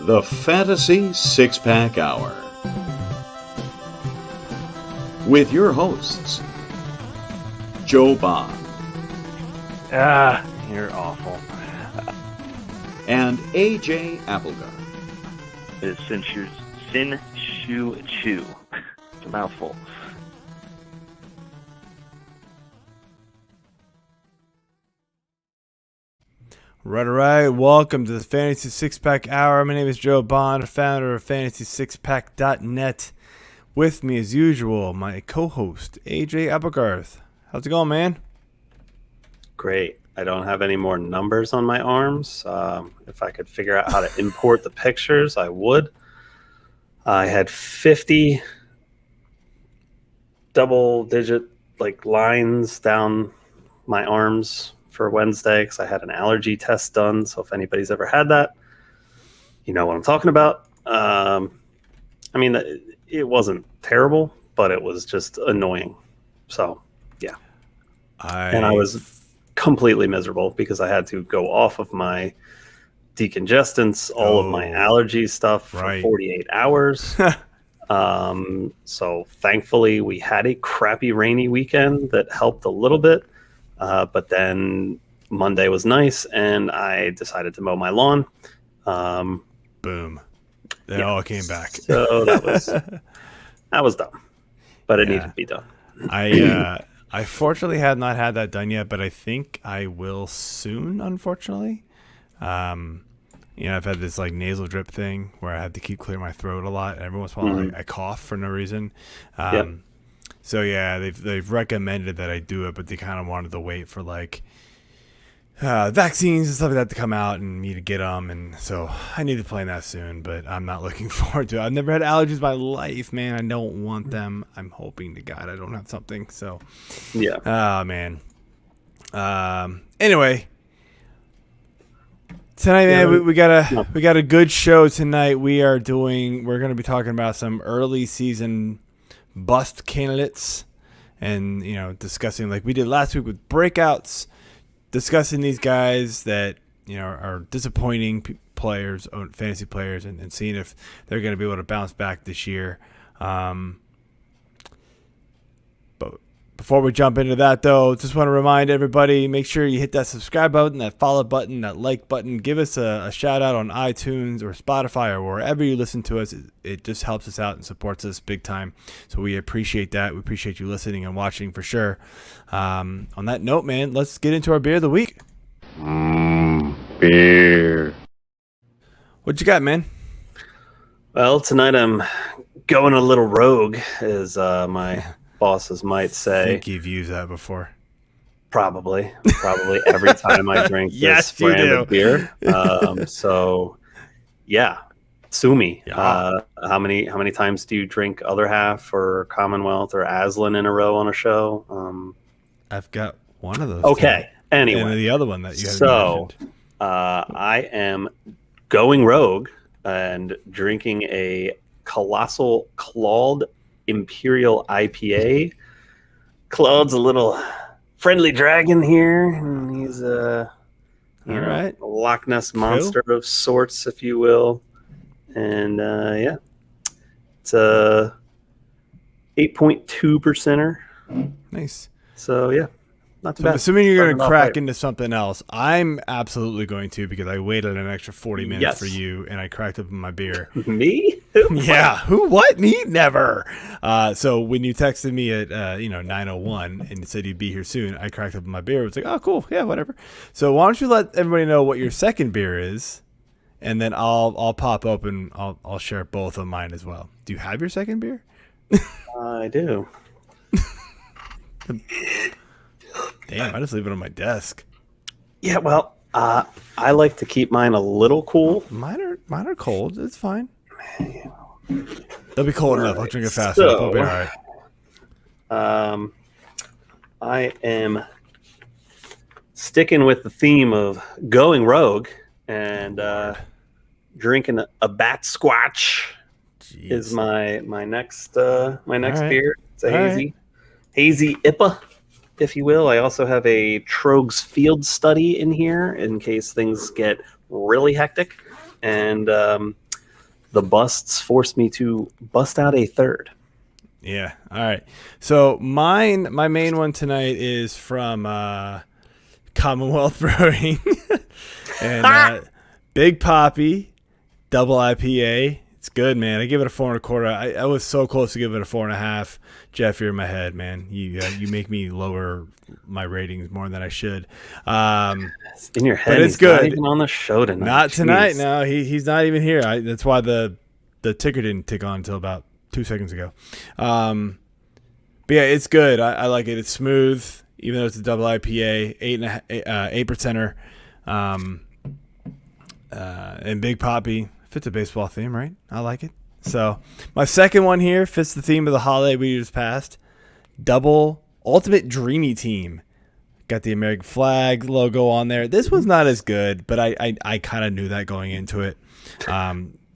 The Fantasy Six-Pack Hour. With your hosts, Joe Bond. You're awful. And AJ Applegarth. It's Sin Shu Chu. It's a mouthful. Right. Welcome to the Fantasy Six-Pack Hour. My name is Joe Bond, founder of FantasySixPack.net. With me, as usual, my co-host, AJ Applegarth. How's it going, man? Great. I don't have any more numbers on my arms. If I could figure out how to import the pictures, I would. I had 50 double-digit lines down my arms for Wednesday because I had an allergy test done. So if anybody's ever had that, you know what I'm talking about. It wasn't terrible, but it was just annoying. So, yeah. And I was completely miserable because I had to go off of my decongestants, all of my allergy stuff for 48 hours. So thankfully we had a crappy rainy weekend that helped a little bit. But then Monday was nice, and I decided to mow my lawn. Boom. They all came back. So that was dumb. But it needed to be done. I fortunately have not had that done yet, but I think I will soon, unfortunately. I've had this nasal drip thing where I have to keep clearing my throat a lot. Every once in a while I cough for no reason. So yeah, they've recommended that I do it, but they kind of wanted to wait for vaccines and stuff like that to come out and me to get them, and so I need to plan that soon. But I'm not looking forward to it. I've never had allergies in my life, man. I don't want them. I'm hoping to God I don't have something. So yeah. Oh man. Anyway, tonight, man, we got a good show tonight. We're going to be talking about some early season bust candidates, and discussing like we did last week with breakouts, discussing these guys that are disappointing players, fantasy players, and seeing if they're going to be able to bounce back this year. But before we jump into that, though, just want to remind everybody, make sure you hit that subscribe button, that follow button, that like button. Give us a shout out on iTunes or Spotify or wherever you listen to us. It just helps us out and supports us big time. So we appreciate that. We appreciate you listening and watching for sure. On that note, man, let's get into our beer of the week. Beer. What you got, man? Well, tonight I'm going a little rogue, as my bosses might say. I think you've used that before. Probably every time I drink this brand of beer. So yeah, sue me. Yeah. How many times do you drink Other Half or Commonwealth or Aslan in a row on a show? I've got one of those. Okay. Anyway, and the other one that you haven't mentioned. I am going rogue and drinking a Colossal Claude Imperial IPA. Claude's a little friendly dragon here, and he's a Loch Ness monster of sorts, if you will. And it's a 8.2%er. Nice. So yeah, not too bad. Assuming you're going to crack into something else, I'm absolutely going to, because I waited an extra 40 minutes for you, and I cracked open my beer. Me? Yeah. Who? What? Me? Never. So when you texted me at 9:01 and said you'd be here soon, I cracked open my beer. It was like, oh, cool. Yeah, whatever. So why don't you let everybody know what your second beer is, and then I'll pop open. I'll share both of mine as well. Do you have your second beer? I do. Damn, I just leave it on my desk. Yeah, well, I like to keep mine a little cool. Mine are cold. It's fine. They'll be cold enough. I'll drink it fast enough. I'll be all right. I am sticking with the theme of going rogue and drinking a Bat Squatch. Jeez. Is my next beer. It's a hazy IPA, if you will. I also have a Trogs Field Study in here in case things get really hectic. And the busts forced me to bust out a third. Yeah. All right. So my main one tonight is from Commonwealth Brewing and Big Poppy Double IPA. It's good, man. I give it a 4.25. I was so close to give it a 4.5. Jeff, you're in my head, man. You make me lower my ratings more than I should. In your head, but it's good. Not even on the show tonight. Not tonight. No, he's not even here. That's why the ticker didn't tick on until about 2 seconds ago. But yeah, it's good. I like it. It's smooth, even though it's a double IPA, 8%er, and Big Poppy fits a baseball theme, right? I like it. So my second one here fits the theme of the holiday we just passed. Double Ultimate Dreamy Team. Got the American flag logo on there. This one's not as good, but I kind of knew that going into it.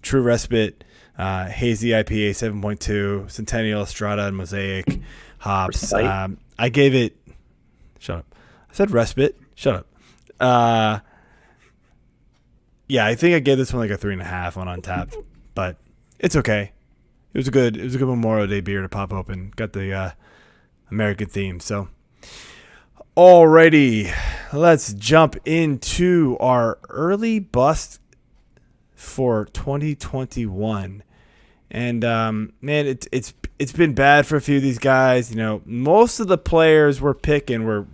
True Respite, Hazy IPA 7.2, Centennial, Strata, and Mosaic hops. I gave it. Shut up. I said Respite. Shut up. Yeah, I think I gave this one like a 3.5 on Untapped, but it's okay. It was a good Memorial Day beer to pop open. Got the American theme. So, alrighty, let's jump into our early bust for 2021. And man, it's been bad for a few of these guys. You know, most of the players we're picking were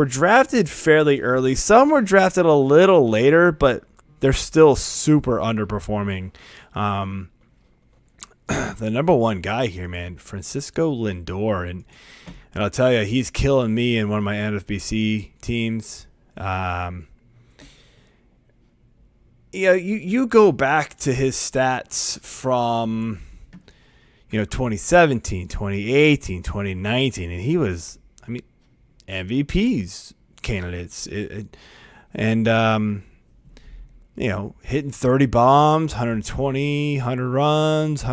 drafted fairly early. Some were drafted a little later, but they're still super underperforming. The number one guy here, man, Francisco Lindor, and I'll tell you, he's killing me in one of my NFBC teams. You go back to his stats from 2017, 2018, 2019, and he was, MVPs candidates, hitting 30 bombs, 120, 100 runs,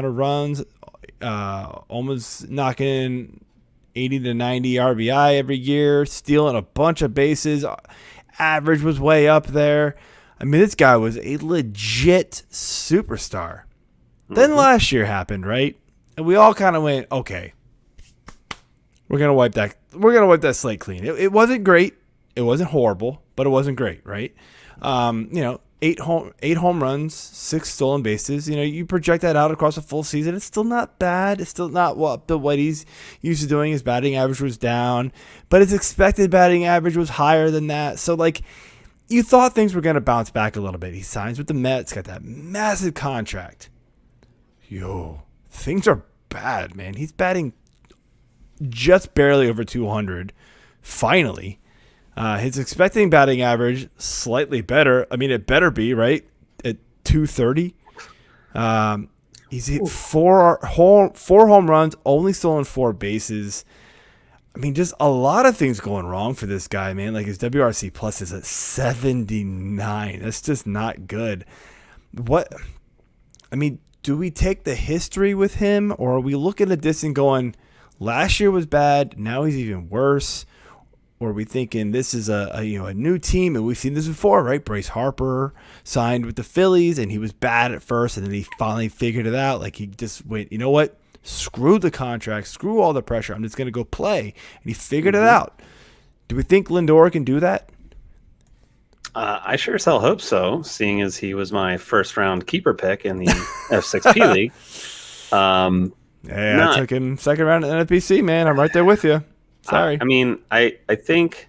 almost knocking in 80 to 90 RBI every year, stealing a bunch of bases. Average was way up there. This guy was a legit superstar. Mm-hmm. Then last year happened, right? And we all kind of went, okay, we're gonna wipe that slate clean. It wasn't great. It wasn't horrible, but it wasn't great, right? 8 home runs, 6 stolen bases. You project that out across a full season. It's still not bad. It's still not what he's used to doing. His batting average was down, but his expected batting average was higher than that. So, you thought things were going to bounce back a little bit. He signs with the Mets, got that massive contract. Things are bad, man. He's batting just barely over 200, finally. His expecting batting average slightly better. It better be, right? At 230. He's hit four home runs, only stolen 4 bases. Just a lot of things going wrong for this guy, man. Like his WRC plus is at 79. That's just not good. Do we take the history with him, or are we looking at this and going, last year was bad, now he's even worse? Or are we thinking this is a new team, and we've seen this before, right? Bryce Harper signed with the Phillies, and he was bad at first, and then he finally figured it out. Like he just went, you know what? Screw the contract, screw all the pressure. I'm just going to go play. And he figured it out. Do we think Lindor can do that? I sure as hell hope so, seeing as he was my first-round keeper pick in the F6P League. I took him second round at NFBC, man. I'm right there with you. Sorry. I think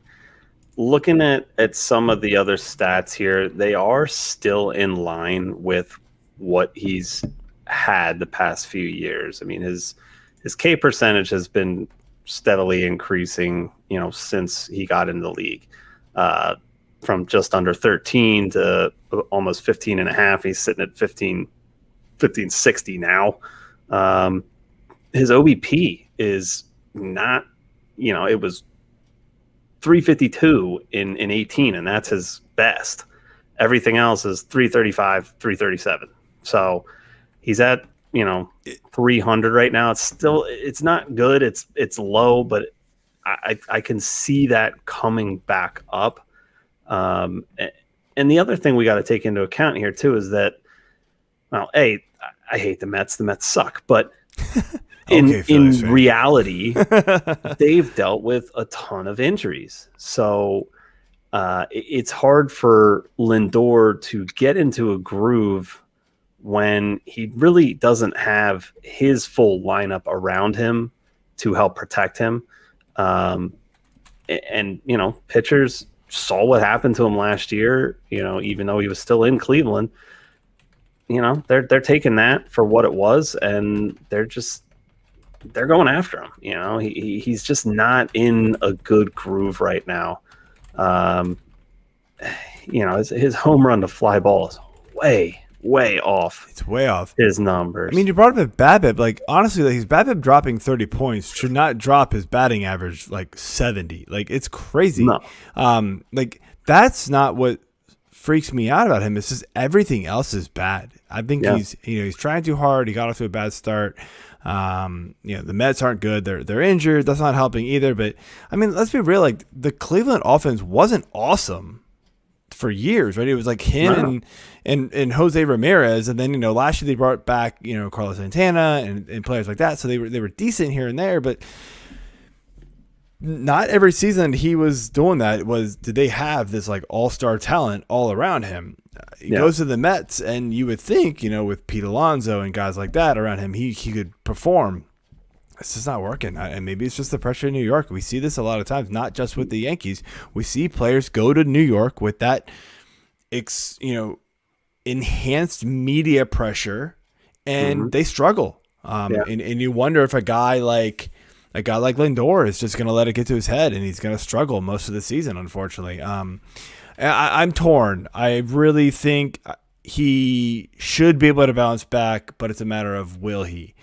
looking at some of the other stats here, they are still in line with what he's had the past few years. His K percentage has been steadily increasing, since he got in the league. From just under 13 to almost 15 and a half. He's sitting at 1560 now. His OBP is not, it was 352 in 18, and that's his best. Everything else is 335, 337. So he's at, 300 right now. It's not good. It's low, but I can see that coming back up. And the other thing we got to take into account here too is that Well, I hate the Mets. The Mets suck, but Okay, in Phillies fan. reality, they've dealt with a ton of injuries. So it's hard for Lindor to get into a groove when he really doesn't have his full lineup around him to help protect him. And pitchers saw what happened to him last year, even though he was still in Cleveland. They're taking that for what it was, and they're going after him. He's just not in a good groove right now. His home run to fly ball is way off. It's way off his numbers. I mean, you brought up BABIP. Like, honestly, his BABIP dropping 30 points should not drop his batting average like 70. Like, it's crazy. No. Like, that's not what freaks me out about him. It's just everything else is bad. I think he's trying too hard. He got off to a bad start. The Mets aren't good. They're injured. That's not helping either. But I mean, let's be real. Like, the Cleveland offense wasn't awesome for years, right? It was like him and Jose Ramirez, and then last year they brought back Carlos Santana and players like that, so they were decent here and there, but not every season he was doing that. Did they have this like all-star talent all around him? He goes to the Mets, and you would think with Pete Alonso and guys like that around him, he could perform. It's just not working, and maybe it's just the pressure in New York. We see this a lot of times, not just with the Yankees. We see players go to New York with that, enhanced media pressure, and they struggle. And you wonder if a guy like Lindor is just going to let it get to his head, and he's going to struggle most of the season, unfortunately. I'm torn. I really think he should be able to bounce back, but it's a matter of will he.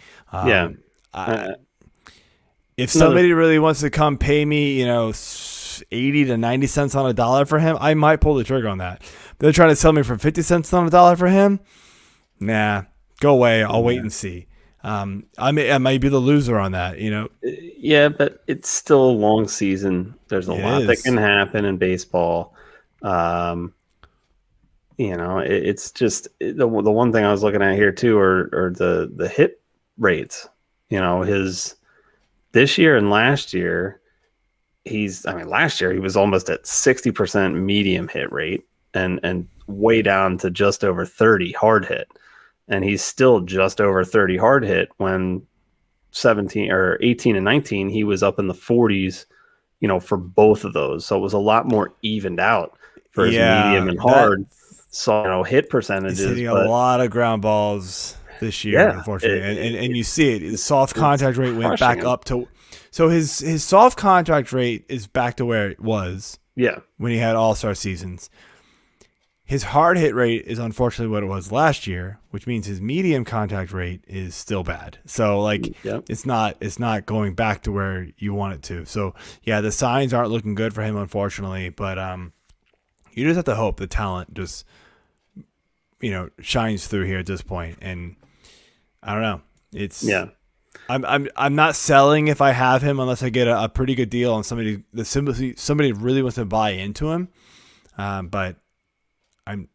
If somebody really wants to come pay me, 80 to 90 cents on a dollar for him, I might pull the trigger on that. They're trying to sell me for 50 cents on a dollar for him. Nah, go away. I'll wait and see. I might be the loser on that, Yeah, but it's still a long season. There's a lot that can happen in baseball. It's just the one thing I was looking at here too, are the hit rates. His this year and last year, last year he was almost at 60% medium hit rate and way down to just over 30 hard hit. And he's still just over 30 hard hit when 17 or 18 and 19, he was up in the 40s, for both of those. So it was a lot more evened out for his medium and hard. So, hit percentages. He's hitting a lot of ground balls this year, unfortunately. And you see it. His soft contact rate went back up to – so his soft contact rate is back to where it was when he had all-star seasons. His hard hit rate is unfortunately what it was last year, which means his medium contact rate is still bad. So it's not going back to where you want it to. So the signs aren't looking good for him, unfortunately. But you just have to hope the talent just shines through here at this point. And I don't know. I'm not selling if I have him unless I get a pretty good deal on somebody really wants to buy into him. But I'm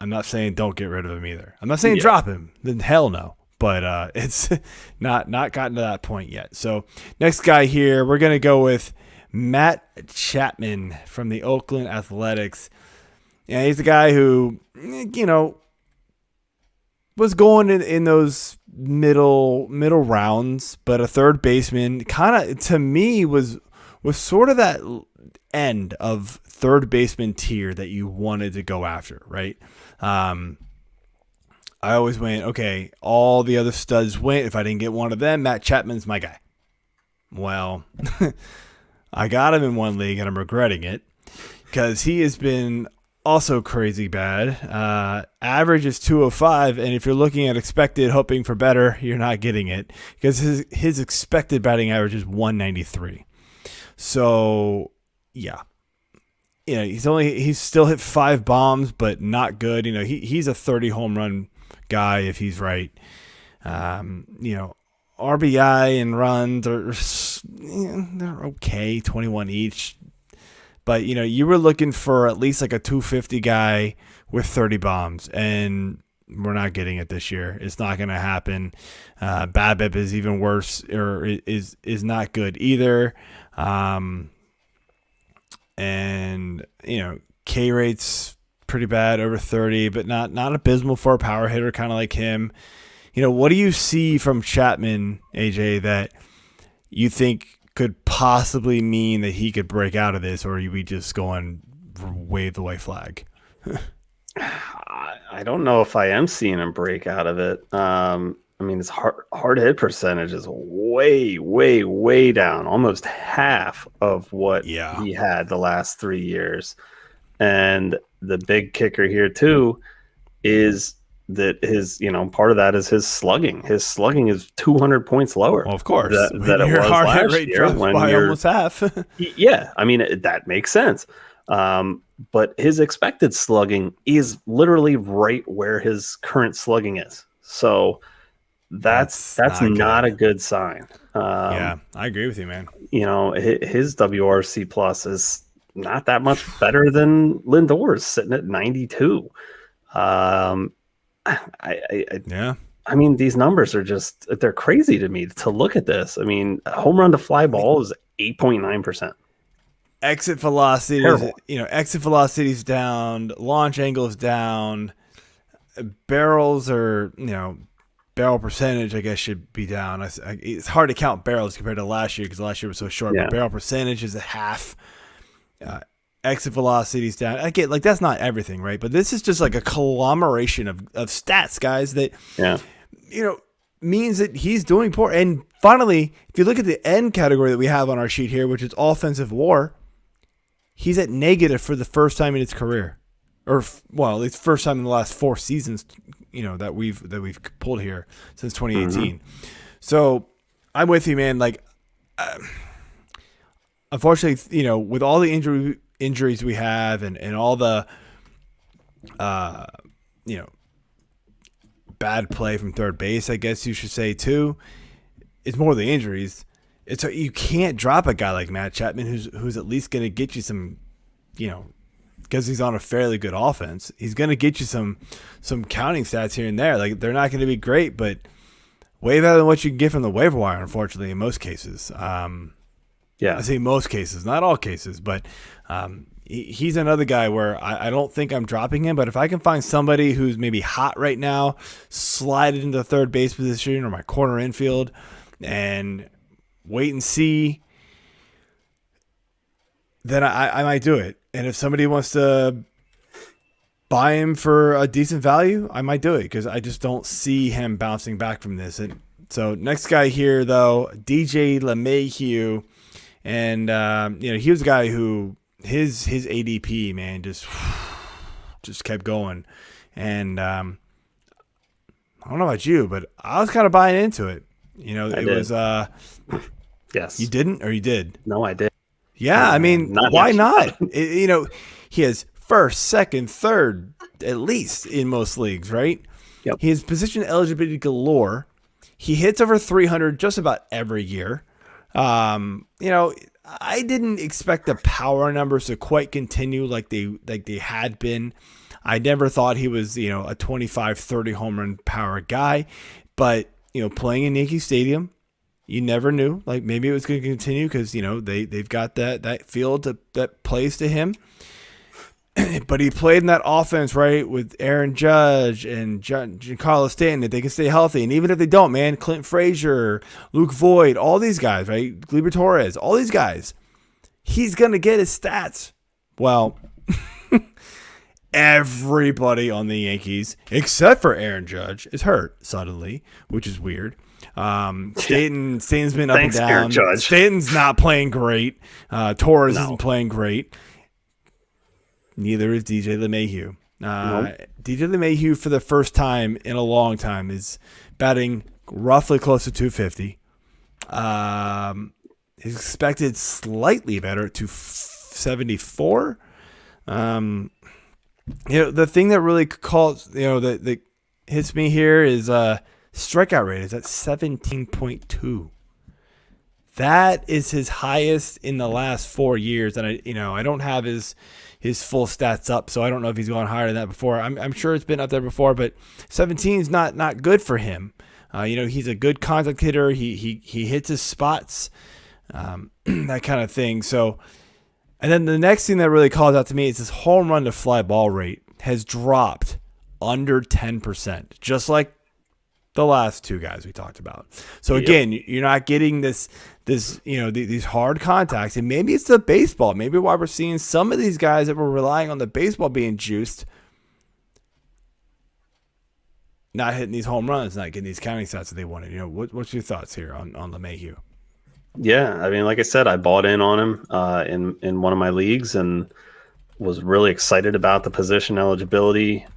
not saying don't get rid of him either. I'm not saying drop him. Then hell no. But it's not gotten to that point yet. So next guy here, we're gonna go with Matt Chapman from the Oakland Athletics. Yeah, he's the guy who was going in those middle rounds, but a third baseman kind of to me was sort of that end of third baseman tier that you wanted to go after, right? I always went, okay, all the other studs went. If I didn't get one of them, Matt Chapman's my guy. Well, I got him in one league, and I'm regretting it because he has been also crazy bad. Average is 205, and if you're looking at expected, hoping for better, you're not getting it because his expected batting average is 193. So, he's still hit 5 bombs, but not good. He's a 30 home run guy if he's right. RBI and runs they're okay, 21 each. But you were looking for at least like a 250 guy with 30 bombs, and we're not getting it this year. It's not going to happen. BABIP is even worse, or is not good either. And K rate's pretty bad, over 30, but not abysmal for a power hitter, kind of like him. What do you see from Chapman, AJ, that you think could possibly mean that he could break out of this, or are we just going wave the white flag? I don't know if I am seeing him break out of it. His hard hit percentage is way, way, way down, almost half of what he had the last 3 years. And the big kicker here too is that his, part of that is his slugging. His slugging is 200 points lower. Well, of course, that it was last year when by almost half. That makes sense. But his expected slugging is literally right where his current slugging is. So that's not a good sign. I agree with you, man. His WRC plus is not that much better than Lindor's, sitting at 92. These numbers are they're crazy to me to look at this. Home run to fly ball is 8.9%. Exit velocity, exit velocity is down, launch angle is down, barrels are, barrel percentage, I guess, should be down. It's hard to count barrels compared to last year because last year was so short, but barrel percentage is a half. Exit velocity is down. I get, that's not everything, right? But this is just like a conglomeration of stats, guys, that, means that he's doing poor. And finally, if you look at the end category that we have on our sheet here, which is offensive WAR, he's at negative for the first time in his career, or it's the first time in the last 4 seasons, that we've pulled here since 2018. So I'm with you, man. Unfortunately, with all the injuries we have and all the bad play from third base, I guess you should say too, it's more the injuries. You can't drop a guy like Matt Chapman who's at least going to get you some, because he's on a fairly good offense. He's going to get you some counting stats here and there. They're not going to be great, but way better than what you can get from the waiver wire, unfortunately, in most cases. I say most cases, not all cases, but he's another guy where I don't think I'm dropping him. But if I can find somebody who's maybe hot right now, slide it into the third base position or my corner infield, and wait and see, then I might do it. And if somebody wants to buy him for a decent value, I might do it because I just don't see him bouncing back from this. And so next guy here, though, DJ LeMaheiu. And, he was a guy who his ADP, man, just kept going. And I don't know about you, but I was kind of buying into it. Yes. You didn't, or you did? No, I did. Yeah, why not? He has first, second, third, at least in most leagues, right? Yep. He has position eligibility galore. He hits over 300 just about every year. I didn't expect the power numbers to quite continue like they had been. I never thought he was, a 25, 30 home run power guy, but, playing in Yankee Stadium, you never knew. Maybe it was going to continue because, they've got that field that plays to him. But he played in that offense, right, with Aaron Judge and Giancarlo Stanton. If they can stay healthy, and even if they don't, man, Clint Frazier, Luke Voigt, all these guys, right, Gleyber Torres, all these guys, he's going to get his stats. Well, everybody on the Yankees, except for Aaron Judge, is hurt suddenly, which is weird. Stanton's been up and down. Stanton's not playing great. Torres isn't playing great. Neither is DJ LeMaheiu. DJ LeMaheiu, for the first time in a long time, is batting roughly close to 250. He's expected slightly better to 74. The thing that really calls, that hits me here is strikeout rate is at 17.2. That is his highest in the last 4 years. And I don't have his his full stats up. So I don't know if he's gone higher than that before. I'm sure it's been up there before, but 17 is not good for him. He's a good contact hitter. He hits his spots, that kind of thing. So, and then the next thing that really calls out to me is his home run to fly ball rate has dropped under 10%, just like the last two guys we talked about. So again, you're not getting these hard contacts, and maybe it's the baseball. Maybe why we're seeing some of these guys that were relying on the baseball being juiced, not hitting these home runs, not getting these counting stats that they wanted. What's your thoughts here on LeMaheiu? Yeah, I mean, like I said, I bought in on him in one of my leagues and was really excited about the position eligibility.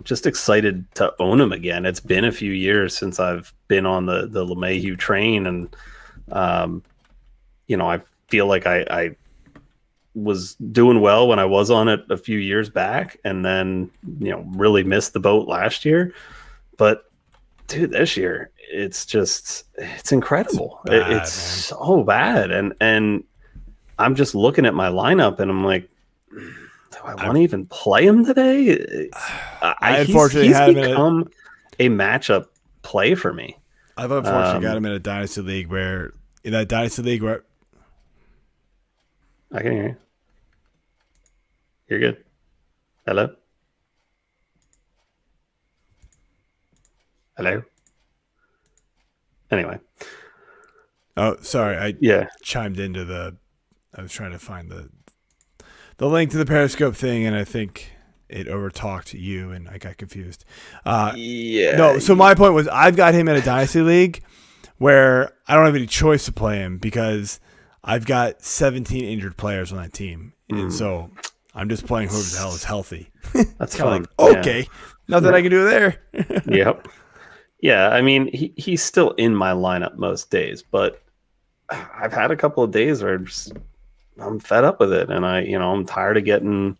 Just excited to own him again. It's been a few years since I've been on the LeMaheiu train, and I feel like I was doing well when I was on it a few years back, and then really missed the boat last year. But dude, this year it's incredible. It's so bad, and I'm just looking at my lineup and I'm like, do I want to even play him today? I unfortunately he's become a matchup play for me. I've unfortunately got him in a dynasty league where I can hear you. You're good. Hello? Anyway. Oh, sorry. I chimed into I was trying to find the link to the Periscope thing, and I think it overtalked you, and I got confused. No, so my point was I've got him in a dynasty league where I don't have any choice to play him because I've got 17 injured players on that team. And so I'm just playing whoever the hell is healthy. That's fine. Okay, nothing I can do there. Yep. Yeah, I mean, he's still in my lineup most days, but I've had a couple of days where I'm fed up with it, and I'm tired of getting,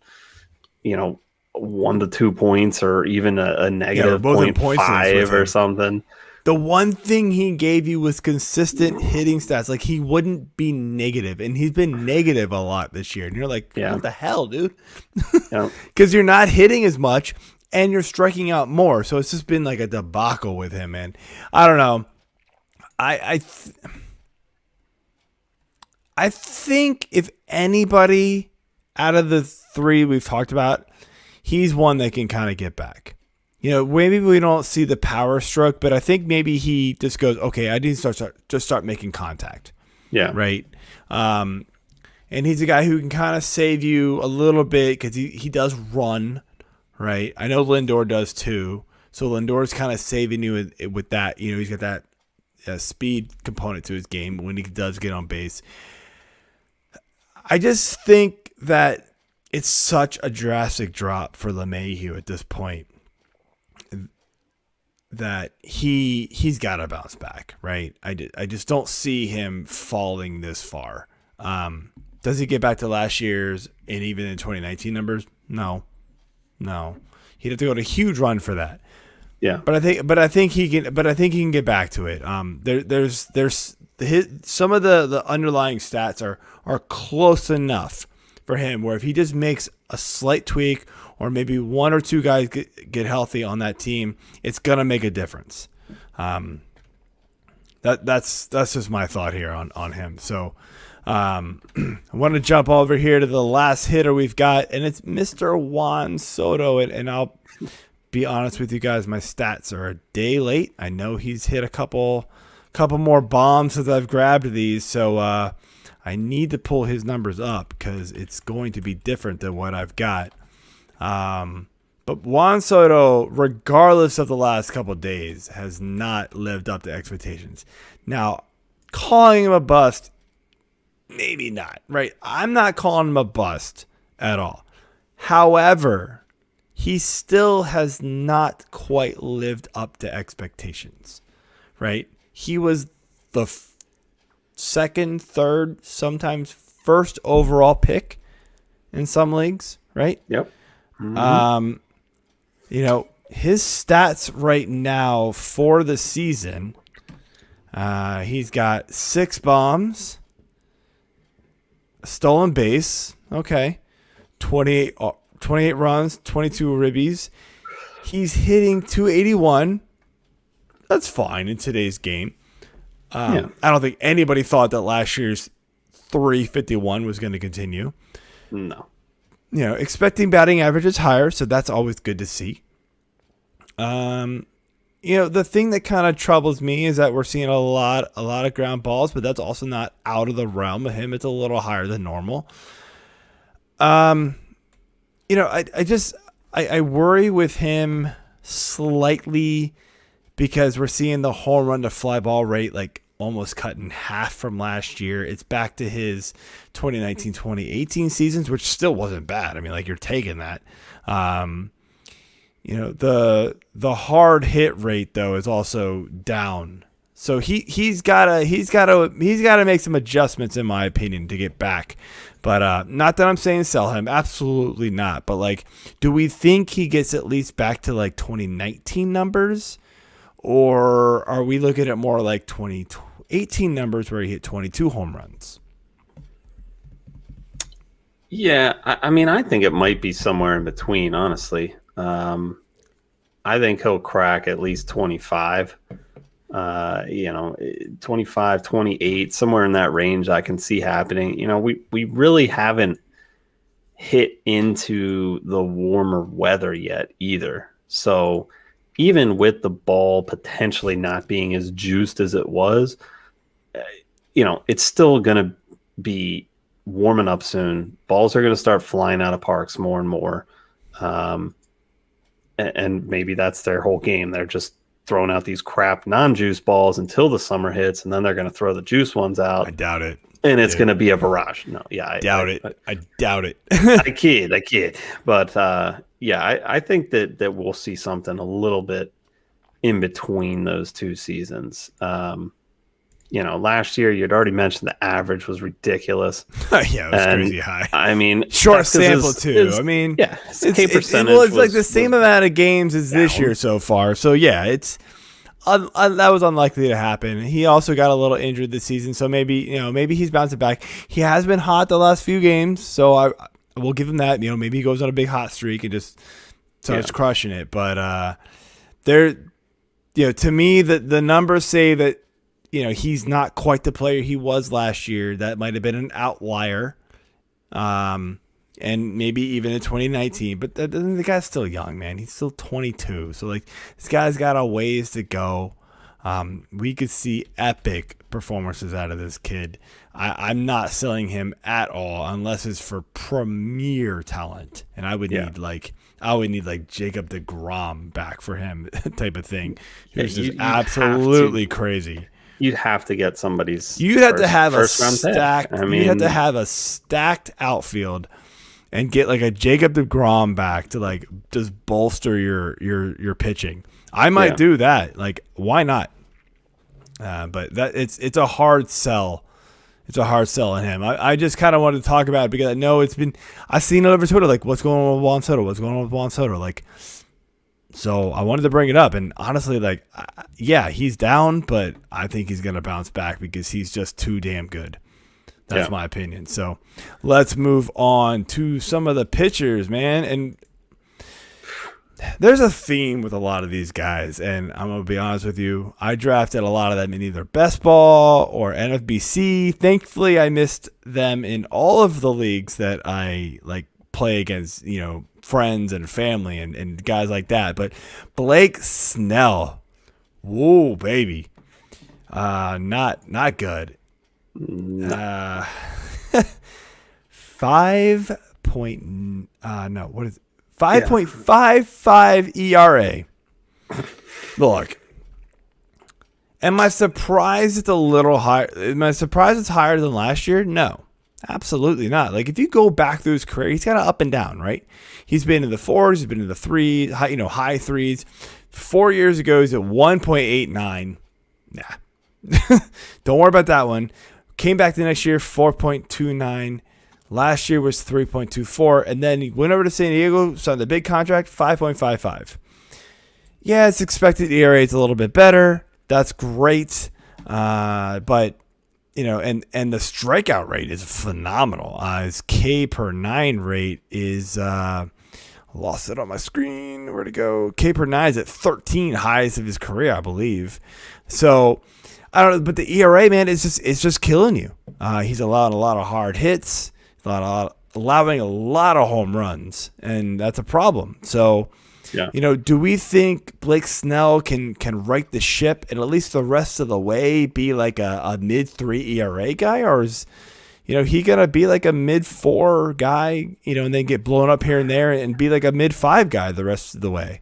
1 to 2 points or even a negative 0.5 or something. The one thing he gave you was consistent hitting stats. Like, he wouldn't be negative, and he's been negative a lot this year. And you're like, what the hell, dude? Because you're not hitting as much, and you're striking out more. So it's just been like a debacle with him, man. I don't know. I think if anybody out of the three we've talked about, he's one that can kind of get back. Maybe we don't see the power stroke, but I think maybe he just goes, okay, I need to start making contact. Yeah. Right. And he's a guy who can kind of save you a little bit because he does run, right? I know Lindor does too. So Lindor's kind of saving you with that. He's got that speed component to his game when he does get on base. I just think that it's such a drastic drop for LeMaheiu at this point that he's got to bounce back, right? I just don't see him falling this far. Does he get back to last year's and even in 2019 numbers? No. He'd have to go on a huge run for that. Yeah, but I think he can get back to it. There's some of the underlying stats are close enough for him where if he just makes a slight tweak or maybe one or two guys get healthy on that team, it's gonna make a difference. That's just my thought here on him. So I want to jump over here to the last hitter we've got, and it's Mr. Juan Soto, and I'll be honest with you guys, my stats are a day late. I know he's hit a couple more bombs since I've grabbed these, so I need to pull his numbers up because it's going to be different than what I've got. But Juan Soto, regardless of the last couple of days, has not lived up to expectations. Now, calling him a bust, maybe not, right? I'm not calling him a bust at all. However, he still has not quite lived up to expectations, right? He was the second, third, sometimes first overall pick in some leagues, right? Yep. Mm-hmm. His stats right now for the season, he's got 6 bombs, a stolen base, okay, 28 runs, 22 ribbies. He's hitting 281. That's fine in today's game. I don't think anybody thought that last year's 351 was going to continue. No. Expecting batting average is higher, so that's always good to see. The thing that kind of troubles me is that we're seeing a lot of ground balls, but that's also not out of the realm of him. It's a little higher than normal. I worry with him slightly because we're seeing the home run to fly ball rate like almost cut in half from last year. It's back to his 2019-2018 seasons, which still wasn't bad. I mean, like, you're taking that. The hard hit rate though is also down. So he's gotta make some adjustments, in my opinion, to get back. But not that I'm saying sell him, absolutely not. But like, do we think he gets at least back to like 2019 numbers, or are we looking at more like 2018 numbers where he hit 22 home runs? Yeah, I mean, I think it might be somewhere in between, honestly. I think he'll crack at least 25. 25, 28, somewhere in that range I can see happening. We really haven't hit into the warmer weather yet either. So even with the ball potentially not being as juiced as it was, it's still going to be warming up soon. Balls are going to start flying out of parks more and more. And maybe that's their whole game. They're just throwing out these crap non-juice balls until the summer hits, and then they're going to throw the juice ones out. I doubt it. And it's going to be a barrage. No, yeah. I doubt it. I doubt it. I kid. But, I think that we'll see something a little bit in between those two seasons. Last year, you'd already mentioned the average was ridiculous. Yeah, it was crazy high. I mean, short sample too. It's like the same amount of games as this year so far. So yeah, that was unlikely to happen. He also got a little injured this season, so maybe he's bouncing back. He has been hot the last few games, so I will give him that. Maybe he goes on a big hot streak and just starts crushing it. But to me, the numbers say that. He's not quite the player he was last year. That might have been an outlier. And maybe even in 2019. But the guy's still young, man. He's still 22. So, like, this guy's got a ways to go. We could see epic performances out of this kid. I'm not selling him at all unless it's for premier talent. And I would need, like Jacob deGrom back for him type of thing. It's just absolutely crazy. You'd have to get somebody's. You'd have to have a stacked. You'd have to have a stacked outfield, and get like a Jacob deGrom back to like just bolster your pitching. I might do that. Like, why not? But that it's a hard sell. It's a hard sell on him. I just kind of wanted to talk about it because I know I've seen it over Twitter. Like, what's going on with Juan Soto? What's going on with Juan Soto? Like. So I wanted to bring it up, and honestly, like, he's down, but I think he's going to bounce back because he's just too damn good. That's my opinion. So let's move on to some of the pitchers, man. And there's a theme with a lot of these guys, and I'm going to be honest with you. I drafted a lot of them in either best ball or NFBC. Thankfully, I missed them in all of the leagues that I play against, friends and family and guys like that. But Blake Snell, whoa, baby, not good. 5.55 ERA. Look, am I surprised it's a little higher? Am I surprised it's higher than last year? No. Absolutely not. Like, if you go back through his career, he's kind of up and down, right? He's been in the 4s, he's been in the 3s, high 3s. 4 years ago, he's at 1.89. Nah. Don't worry about that one. Came back the next year, 4.29. Last year was 3.24. And then he went over to San Diego, signed the big contract, 5.55. Yeah, it's expected ERA is a little bit better. That's great. But and the strikeout rate is phenomenal. His K per 9 rate is lost it on my screen. Where'd it go? K per 9 is at 13, highest of his career, I believe. So I don't know, but the ERA, man, it's just killing you. He's allowing a lot of hard hits, allowing a lot of home runs, and that's a problem. So, do we think Blake Snell can right the ship and at least the rest of the way be like a mid-3 ERA guy, or is he gonna be like a mid-4 guy, and then get blown up here and there and be like a mid-5 guy the rest of the way?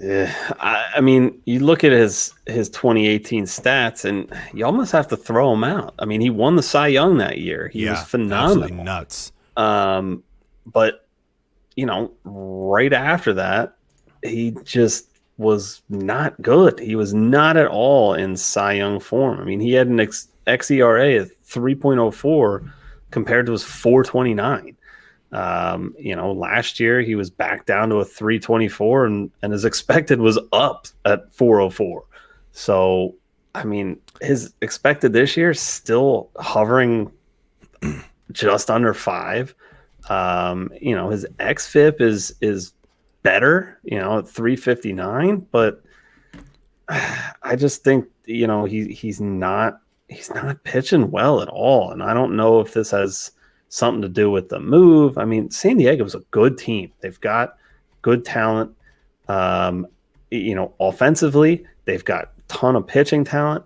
Yeah, I mean, you look at his 2018 stats, and you almost have to throw him out. I mean, he won the Cy Young that year. He was phenomenal. Absolutely nuts. But right after that, he just was not good. He was not at all in Cy Young form. I mean, he had an xERA of 3.04 compared to his 4.29. Last year he was back down to a 3.24 and his expected was up at 4.04. So, I mean, his expected this year is still hovering just under 5. His xFIP is better, at 3.59, but I just think, he's not pitching well at all. And I don't know if this has something to do with the move. I mean, San Diego's a good team. They've got good talent. Offensively, they've got a ton of pitching talent.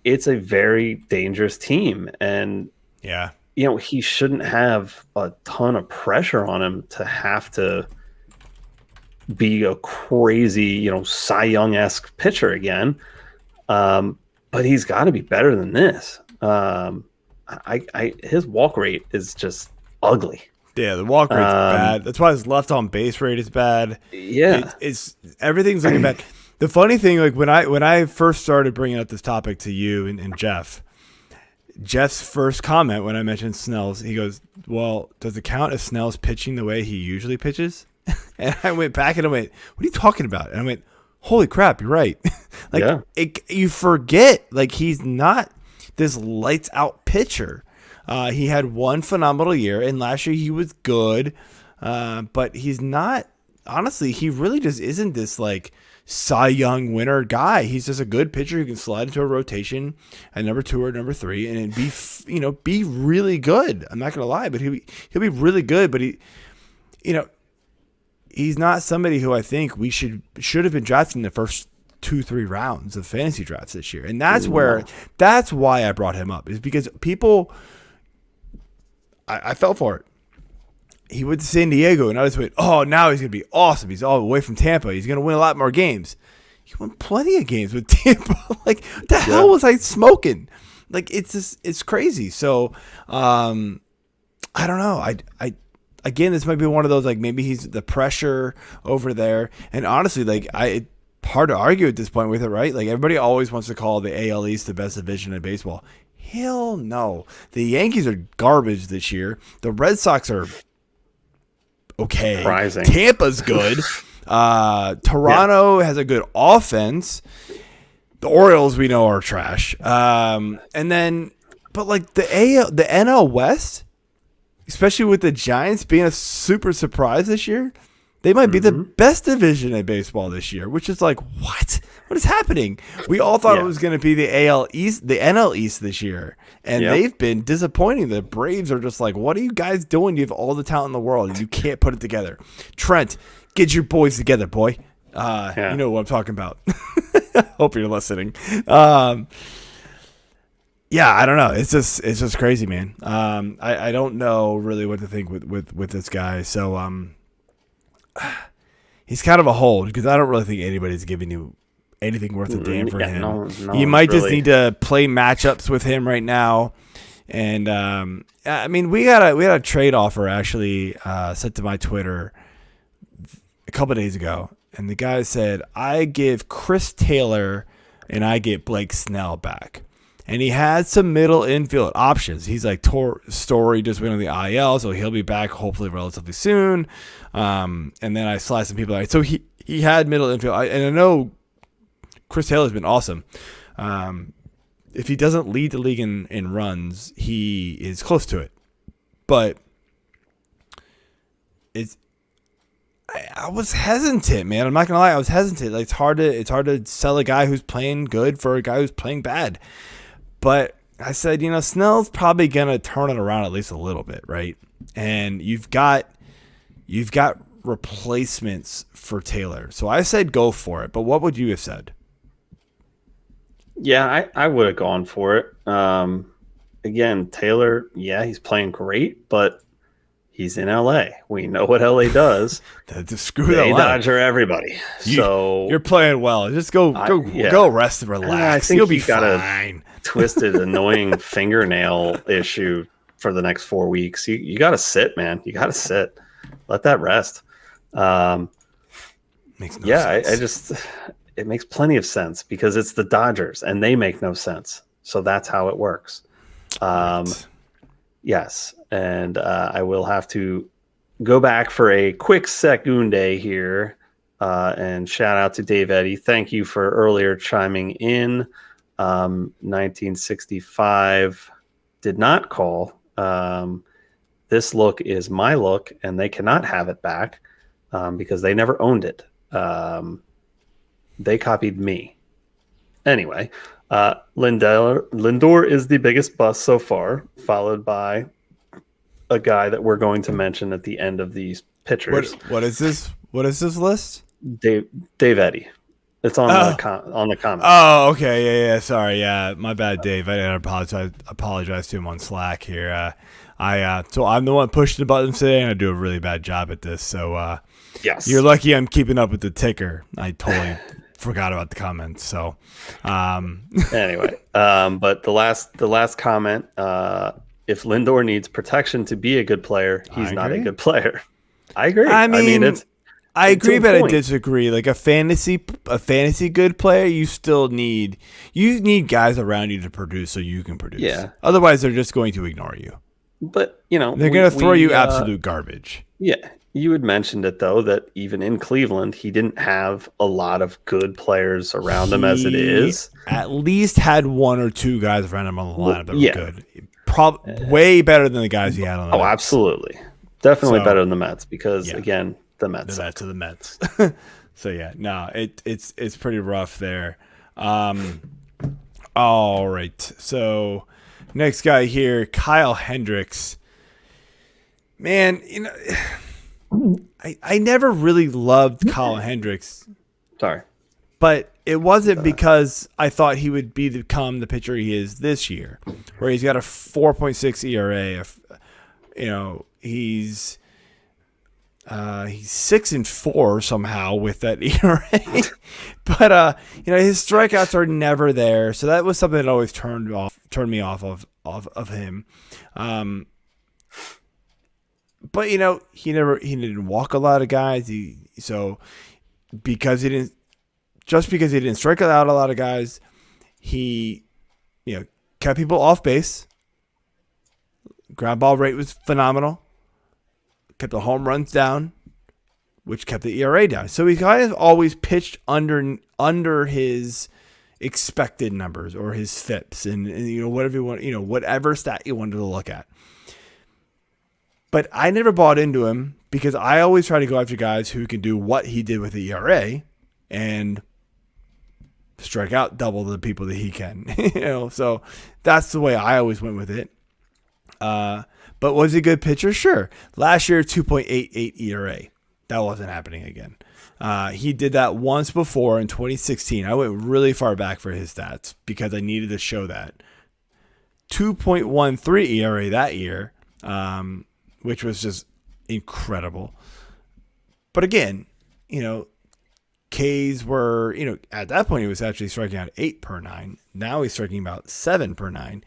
It's a very dangerous team. And, he shouldn't have a ton of pressure on him to have to be a crazy, Cy Young-esque pitcher again. But he's got to be better than this. His walk rate is just ugly. Yeah, the walk rate's bad. That's why his left on base rate is bad. Yeah, it's everything's looking bad. The funny thing, like when I first started bringing up this topic to you and Jeff's first comment when I mentioned Snell's, he goes, "Well, does it count if Snell's pitching the way he usually pitches?" And I went back and I went, "What are you talking about?" And I went, "Holy crap, you're right." You forget, like, he's not this lights out pitcher. He had one phenomenal year, and last year he was good, but he's not. Honestly, he really just isn't this like Cy Young winner guy. He's just a good pitcher who can slide into a rotation at number 2 or number 3 and be really good. I'm not gonna lie, but he'll be really good. But he's not somebody who I think we should have been drafting in the first 2-3 rounds of fantasy drafts this year. And that's why I brought him up, is because people, I fell for it. He went to San Diego and I just went, oh, now he's going to be awesome. He's all the way from Tampa. He's going to win a lot more games. He won plenty of games with Tampa. Like, what the hell was I smoking? Like, it's crazy. So, I don't know. Again, this might be one of those, like, maybe he's the pressure over there. And honestly, like, hard to argue at this point with it, right? Like, everybody always wants to call the AL East the best division in baseball. Hell no. The Yankees are garbage this year. The Red Sox are okay. Surprising. Tampa's good. Toronto has a good offense. The Orioles, we know, are trash. But like the NL West, especially with the Giants being a super surprise this year, they might be the best division in baseball this year, which is like, what? What is happening? We all thought it was going to be the AL East, the NL East this year, and they've been disappointing. The Braves are just like, what are you guys doing? You have all the talent in the world, and you can't put it together. Trent, get your boys together, boy. You know what I'm talking about. Hope you're listening. I don't know. It's just crazy, man. I don't know really what to think with this guy. So he's kind of a hold, because I don't really think anybody's giving you anything worth a damn for him. No, you might just need to play matchups with him right now. And I mean, we had a trade offer actually sent to my Twitter a couple of days ago, and the guy said, I give Chris Taylor and I get Blake Snell back. And he had some middle infield options. He's like, Story just went on the IL, so he'll be back hopefully relatively soon. And then I sliced some people out. So he had middle infield. And I know Chris Taylor's been awesome. if he doesn't lead the league in runs, he is close to it. But I was hesitant, man. I'm not gonna lie, I was hesitant. Like, it's hard to sell a guy who's playing good for a guy who's playing bad. But I said, Snell's probably gonna turn it around at least a little bit, right? And you've got replacements for Taylor. So I said go for it. But what would you have said? Yeah, I would have gone for it. Again, Taylor, yeah, he's playing great, but he's in LA. We know what LA does. They Dodger everybody. You're playing well. Just go rest and relax. I think You'll be got fine. A twisted, annoying fingernail issue for the next 4 weeks. You got to sit, man. You got to sit. Let that rest. Makes no sense. It makes plenty of sense because it's the Dodgers and they make no sense. So that's how it works. Right. Yes. And I will have to go back for a quick secunde here and shout out to Dave Eddy. Thank you for earlier chiming in. 1965 did not call. This look is my look, and they cannot have it back because they never owned it. They copied me. Anyway, Lindor is the biggest bust so far, followed by a guy that we're going to mention at the end of these pitchers. What is this? What is this list? Dave Eddy. It's on the comment. Oh, okay. Yeah. Sorry. Yeah, my bad, Dave. I didn't apologize to him on Slack here. So I'm the one pushing the buttons today, and I do a really bad job at this. So yes, you're lucky I'm keeping up with the ticker. I totally forgot about the comments. So anyway, but the last comment. If Lindor needs protection to be a good player, he's not a good player. I agree. I mean it's. I agree, but I disagree. Like a fantasy good player, you need guys around you to produce so you can produce. Yeah. Otherwise, they're just going to ignore you. But they're going to throw you absolute garbage. Yeah, you had mentioned it though that even in Cleveland, he didn't have a lot of good players around him as it is. At least had one or two guys around him on the lineup that were good. Way better than the guys he had on the Mets. Absolutely, definitely better than the Mets because again. The Mets. To the Mets. So yeah, no, it's pretty rough there. All right. So next guy here, Kyle Hendricks. Man, I never really loved Kyle Hendricks. Sorry. But it wasn't because I thought he would become the pitcher he is this year, where he's got a 4.6 ERA. He's 6-4 somehow with that ERA, but his strikeouts are never there. So that was something that always turned me off of him. But he didn't walk a lot of guys. Because he didn't strike out a lot of guys, he kept people off base. Ground ball rate was phenomenal. Kept the home runs down, which kept the ERA down. So he kind of always pitched under his expected numbers or his FIPS and whatever you want, whatever stat you wanted to look at. But I never bought into him because I always try to go after guys who can do what he did with the ERA and strike out double the people that he can. So that's the way I always went with it. But was he a good pitcher? Sure. Last year, 2.88 ERA. That wasn't happening again. He did that once before in 2016. I went really far back for his stats because I needed to show that. 2.13 ERA that year, which was just incredible. But again, Ks were, at that point he was actually striking out 8 per 9. Now he's striking about 7 per 9.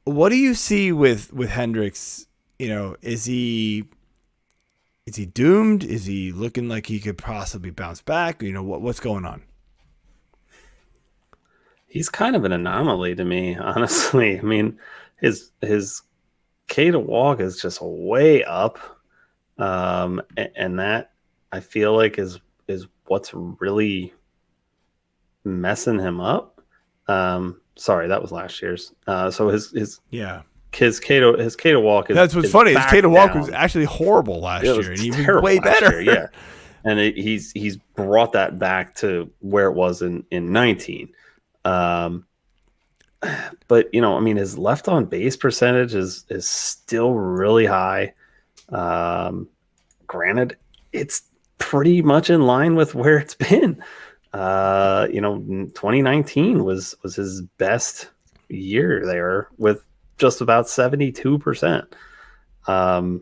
What do you see with Hendricks? Is he doomed? Is he looking like he could possibly bounce back? What's going on? He's kind of an anomaly to me, honestly. I mean, his K to walk is just way up, and that I feel like is what's really messing him up. Sorry, that was last year's. So his Yeah. His K to walk is. That's what's is funny. His back K to walk down. was actually horrible last It year, and he was terrible way last better. year, yeah, and he's brought that back to where it was in 19. But I mean, his left on base percentage is still really high. Granted, it's pretty much in line with where it's been. 2019 was his best year there with just about 72%. I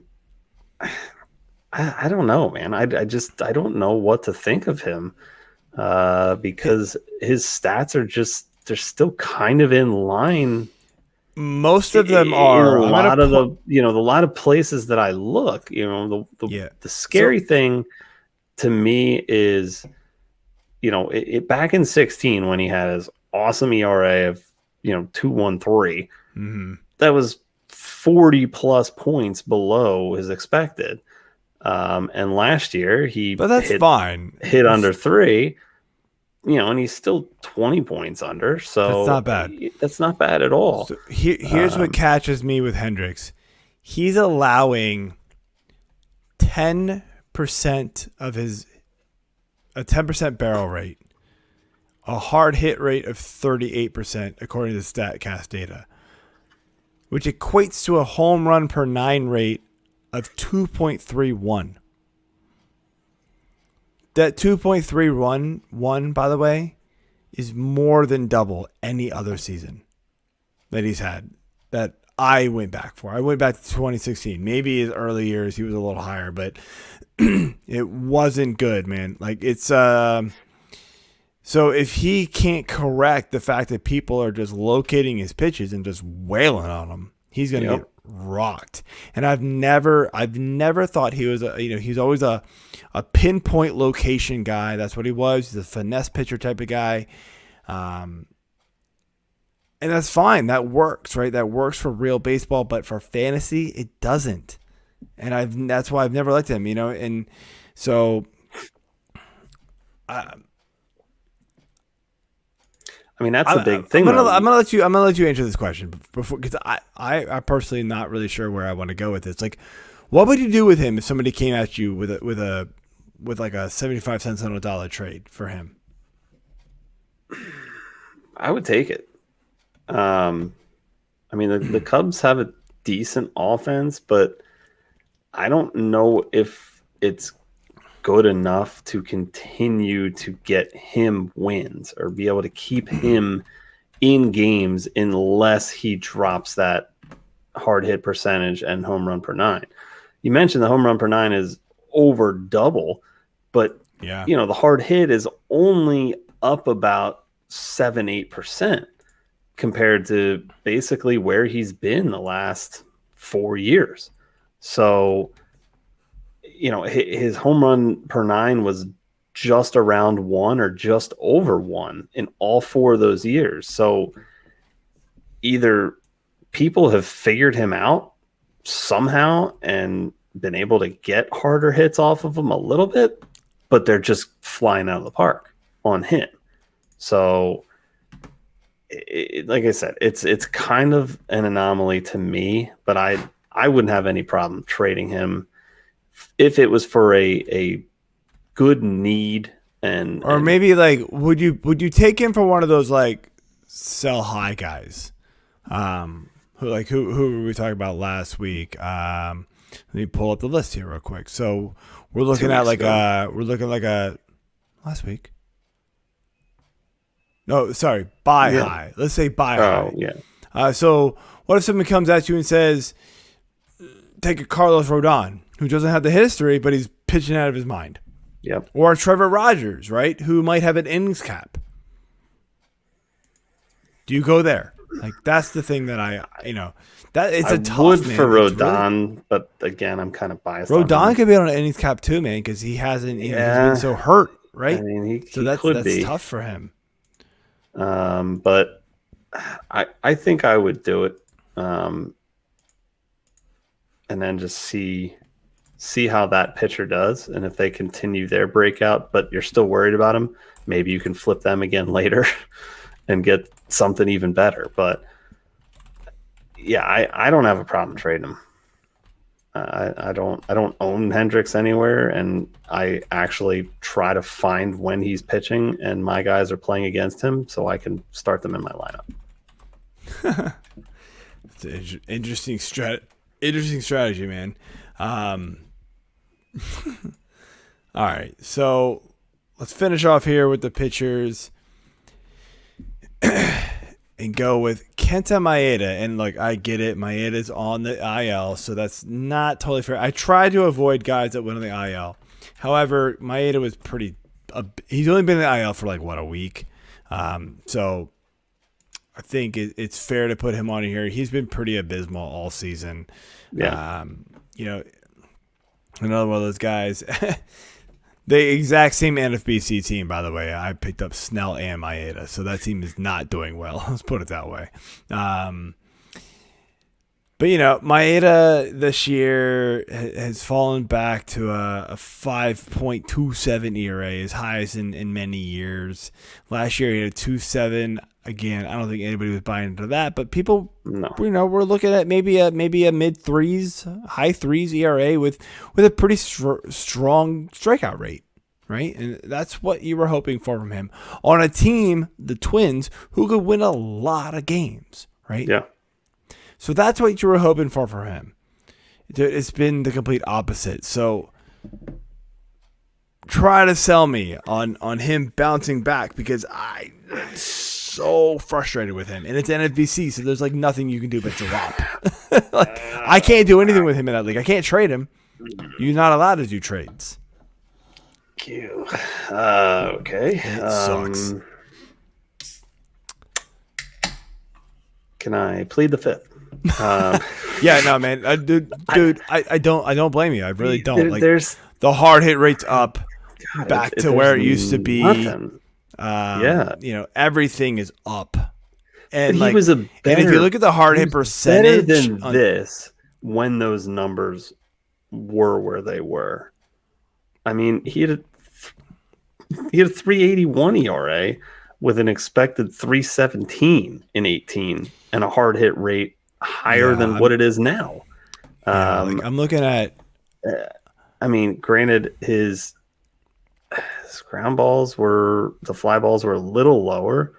don't know, man. I don't know what to think of him because his stats are they're still kind of in line. Most of them are. In a lot of a lot of places that I look, the scary thing to me is, back in 16 when he had his awesome ERA of 2.13, that was 40 plus points below his expected. And last year but that's fine. Hit under 3, and he's still 20 points under. So that's not bad. That's not bad at all. So here's what catches me with Hendricks. He's allowing 10% of a 10% barrel rate, a hard hit rate of 38%, according to StatCast data, which equates to a home run per 9 rate of 2.31. That 2.31, by the way, is more than double any other season that he's had that I went back for. I went back to 2016. Maybe his early years he was a little higher, but it wasn't good, man. Like it's so if he can't correct the fact that people are just locating his pitches and just wailing on him, he's going to get rocked. And I've never thought he was he's always a pinpoint location guy. That's what he was. He's a finesse pitcher type of guy. And that's fine. That works, right? That works for real baseball, but for fantasy, it doesn't. And that's why I've never liked him, and so I mean, that's a big thing. I'm gonna let you answer this question before, because I personally am not really sure where I want to go with this. Like, what would you do with him if somebody came at you with like a 75 cents on a dollar trade for him? I would take it. I mean, the Cubs have a decent offense, but I don't know if it's good enough to continue to get him wins or be able to keep him in games unless he drops that hard hit percentage and home run per 9. You mentioned the home run per 9 is over double, but the hard hit is only up about 7-8% compared to basically where he's been the last 4 years. So his home run per 9 was just around 1 or just over 1 in all 4 of those years. So either people have figured him out somehow and been able to get harder hits off of him a little bit, but they're just flying out of the park on him. So like I said, it's kind of an anomaly to me, but I wouldn't have any problem trading him if it was for a good need or maybe like would you take him for one of those like sell high guys? Who were we talking about last week? Let me pull up the list here real quick. So we're looking at last week. No, sorry, buy high. Let's say buy high. Yeah. So what if someone comes at you and says, take a Carlos Rodon, who doesn't have the history, but he's pitching out of his mind. Yep. Or a Trevor Rogers, right, who might have an innings cap. Do you go there? Like, that's the thing that that it's a tough. I would man. for Rodon, but again, I'm kind of biased. Rodon could be on an innings cap too, man, because he hasn't. He's been so hurt, right? I mean, that's be tough for him. But I think I would do it, and then just see how that pitcher does, and if they continue their breakout, but you're still worried about them, maybe you can flip them again later. and get something even better. But yeah, I don't have a problem trading him. I don't own Hendricks anywhere, and I actually try to find when he's pitching and my guys are playing against him so I can start them in my lineup. It's an interesting strategy, man. All right, so let's finish off here with the pitchers and go with Kenta Maeda. And look, I get it. Maeda's on the IL, so that's not totally fair. I try to avoid guys that went on the IL. However, Maeda was he's only been in the IL for a week. So I think it's fair to put him on here. He's been pretty abysmal all season. Yeah. Another one of those guys. The exact same NFBC team, by the way. I picked up Snell and Maeda, so that team is not doing well. Let's put it that way. But, Maeda this year has fallen back to a 5.27 ERA, his highest in many years. Last year he had a 2.7. Again, I don't think anybody was buying into that, but people, we're looking at maybe a mid threes, high threes ERA with a pretty strong strikeout rate, right? And that's what you were hoping for from him on a team, the Twins, who could win a lot of games, right? Yeah. So that's what you were hoping for him. It's been the complete opposite. So try to sell me on him bouncing back, because I'm so frustrated with him, and it's NFBC, so there's nothing you can do but drop. I can't do anything with him in that league. I can't trade him. You're not allowed to do trades. Okay. It sucks. Can I plead the fifth? Yeah, no, man, dude, I don't blame you. I really don't. There's the hard hit rate's up back to where it used to be. Nothing. Everything is up, and he was and if you look at the hard hit percentage, better than this when those numbers were where they were. I mean, he had a 3.81 ERA with an expected 3.17 in 18 and a hard hit rate higher than what it is now. I'm looking at. Granted, his ground balls the fly balls were a little lower.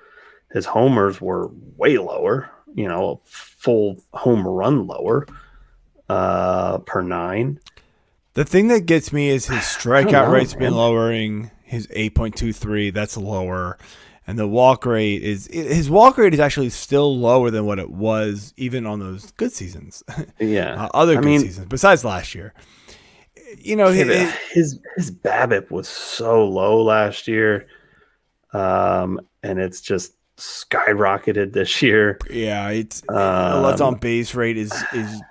His homers were way lower, a full home run lower per 9. The thing that gets me is his strikeout rate's been lowering. His 8.23, that's lower. And the walk rate is actually still lower than what it was even on those good seasons. Yeah. Other good seasons besides last year. His BABIP was so low last year, and it's just skyrocketed this year. Yeah, it's the left on base rate is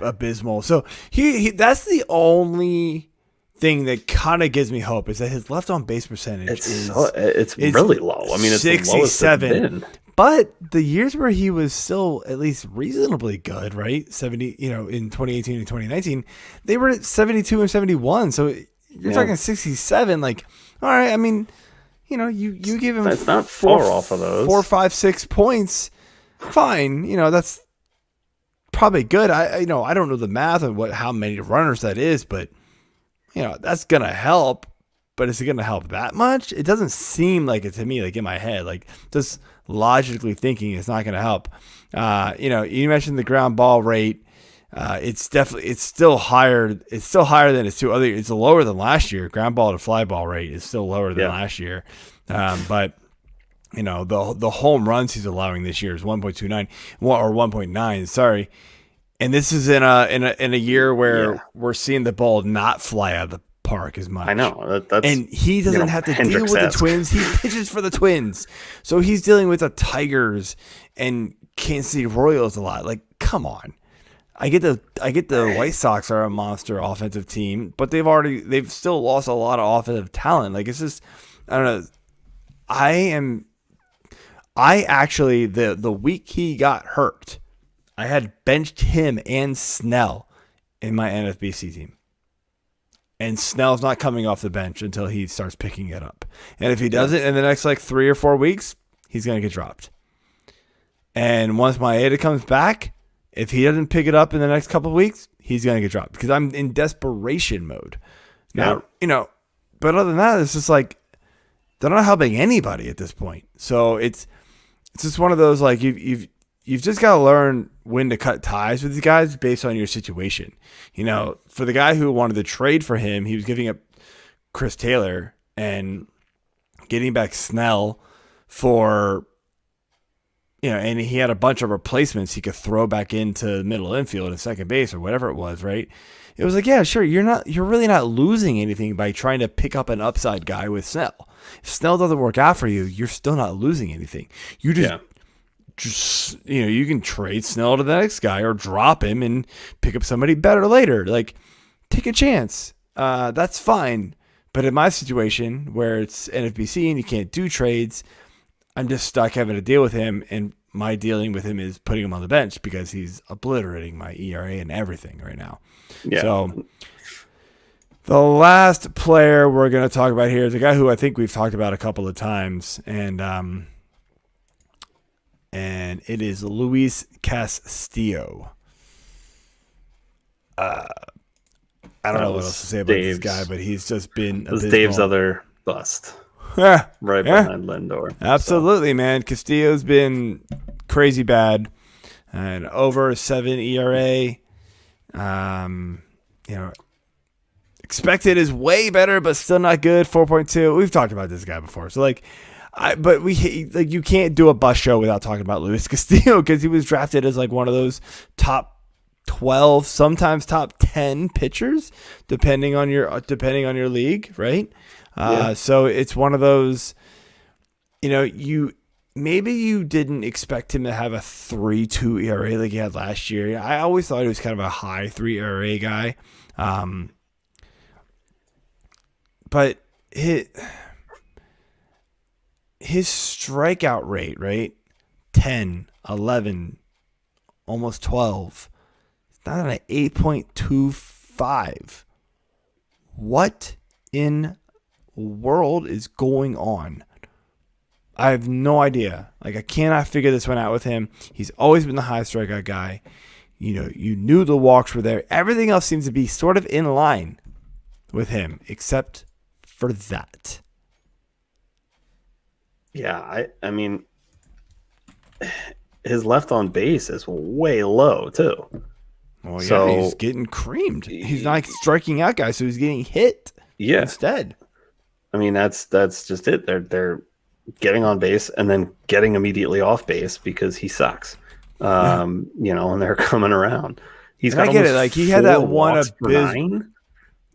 abysmal. So he that's the only thing that kind of gives me hope, is that his left on base percentage it's really low. I mean, it's 67. The lowest it's been. But the years where he was still at least reasonably good, right? 70, in 2018 and 2019, they were at 72 and 71. So you're talking 67. All right, I mean, you give him that's not far off of those 4, 5, 6 points. Fine, that's probably good. I don't know the math of how many runners that is, but that's gonna help. But is it gonna help that much? It doesn't seem like it to me. In my head, just logically thinking, it's not gonna help. You mentioned the ground ball rate. It's still higher. It's still higher than its two other. It's lower than last year. Ground ball to fly ball rate is still lower than last year. But the home runs he's allowing this year is 1.29 or 1.9. Sorry. And this is in a year where we're seeing the ball not fly out of the park as much. I know. That's, and he doesn't have to deal with the Twins. He pitches for the Twins. So he's dealing with the Tigers and Kansas City Royals a lot. Come on. I get the White Sox are a monster offensive team, but they've still lost a lot of offensive talent. It's just, I don't know. I actually, the week he got hurt, I had benched him and Snell in my NFBC team. And Snell's not coming off the bench until he starts picking it up. And if he does it in the next 3 or 4 weeks, he's going to get dropped. And once Maeda comes back, if he doesn't pick it up in the next couple of weeks, he's going to get dropped because I'm in desperation mode. Now, but other than that, it's just like they're not helping anybody at this point. So it's just one of those like you've just got to learn when to cut ties with these guys based on your situation. For the guy who wanted to trade for him, he was giving up Chris Taylor and getting back Snell for, and he had a bunch of replacements he could throw back into middle infield and second base or whatever it was, right? It was like, yeah, sure, you're really not losing anything by trying to pick up an upside guy with Snell. If Snell doesn't work out for you, you're still not losing anything. You just you can trade Snell to the next guy or drop him and pick up somebody better later. Like, take a chance. That's fine. But in my situation where it's NFBC and you can't do trades, I'm just stuck having to deal with him, and my dealing with him is putting him on the bench because he's obliterating my ERA and everything right now. Yeah. So the last player we're going to talk about here is a guy who I think we've talked about a couple of times, and it is Louise Castillo. I don't know what else to say about this guy, but he's just been abysmal. It was Dave's other bust. Behind Lindor. Absolutely, man. Castillo's been crazy bad. And over 7 ERA. Expected is way better, but still not good. 4.2. We've talked about this guy before. So you can't do a bus show without talking about Louise Castillo because he was drafted as like one of those top 12, sometimes top 10 pitchers, depending on your league, right? So it's one of those, you didn't expect him to have a 3.2 ERA like he had last year. I always thought he was kind of a high 3 ERA guy. But his strikeout rate, right? 10, 11, almost 12. It's not an 8.25. What in world is going on? I have no idea. Like, I cannot figure this one out with him. He's always been the high strikeout guy. You knew the walks were there. Everything else seems to be sort of in line with him, except for that. Yeah, I mean, his left on base is way low too. Well, yeah, so he's getting creamed. He's not striking out guys, so he's getting hit. Yeah. Instead. I mean, that's just it. They're getting on base and then getting immediately off base because he sucks. And they're coming around. I get it. Like, he had that one of 9.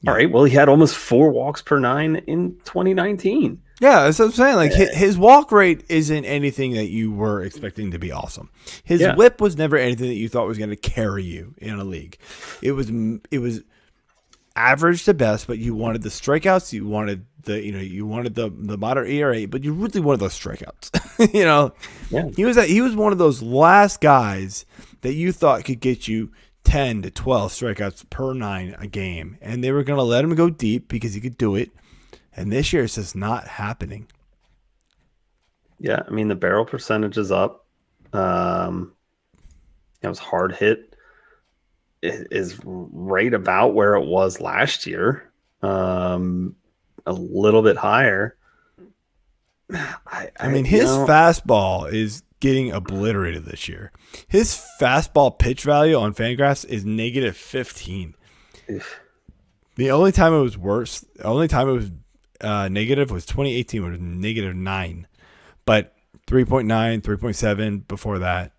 Yeah. All right. Well, he had almost 4 walks per 9 in 2019. Yeah, that's what I'm saying. Like, his walk rate isn't anything that you were expecting to be awesome. His whip was never anything that you thought was going to carry you in a league. It was average to best, but you wanted the strikeouts, you wanted the moderate ERA, but you really wanted those strikeouts. He was one of those last guys that you thought could get you 10 to 12 strikeouts per 9 a game, and they were going to let him go deep because he could do it. And this year it's just not happening. Yeah, I mean, the barrel percentage is up. It was hard hit. It is right about where it was last year. A little bit higher. I mean, his fastball is getting obliterated this year. His fastball pitch value on Fangraphs is negative 15. The only time it was worse, negative was 2018, when it was negative 9. But 3.9, 3.7 before that.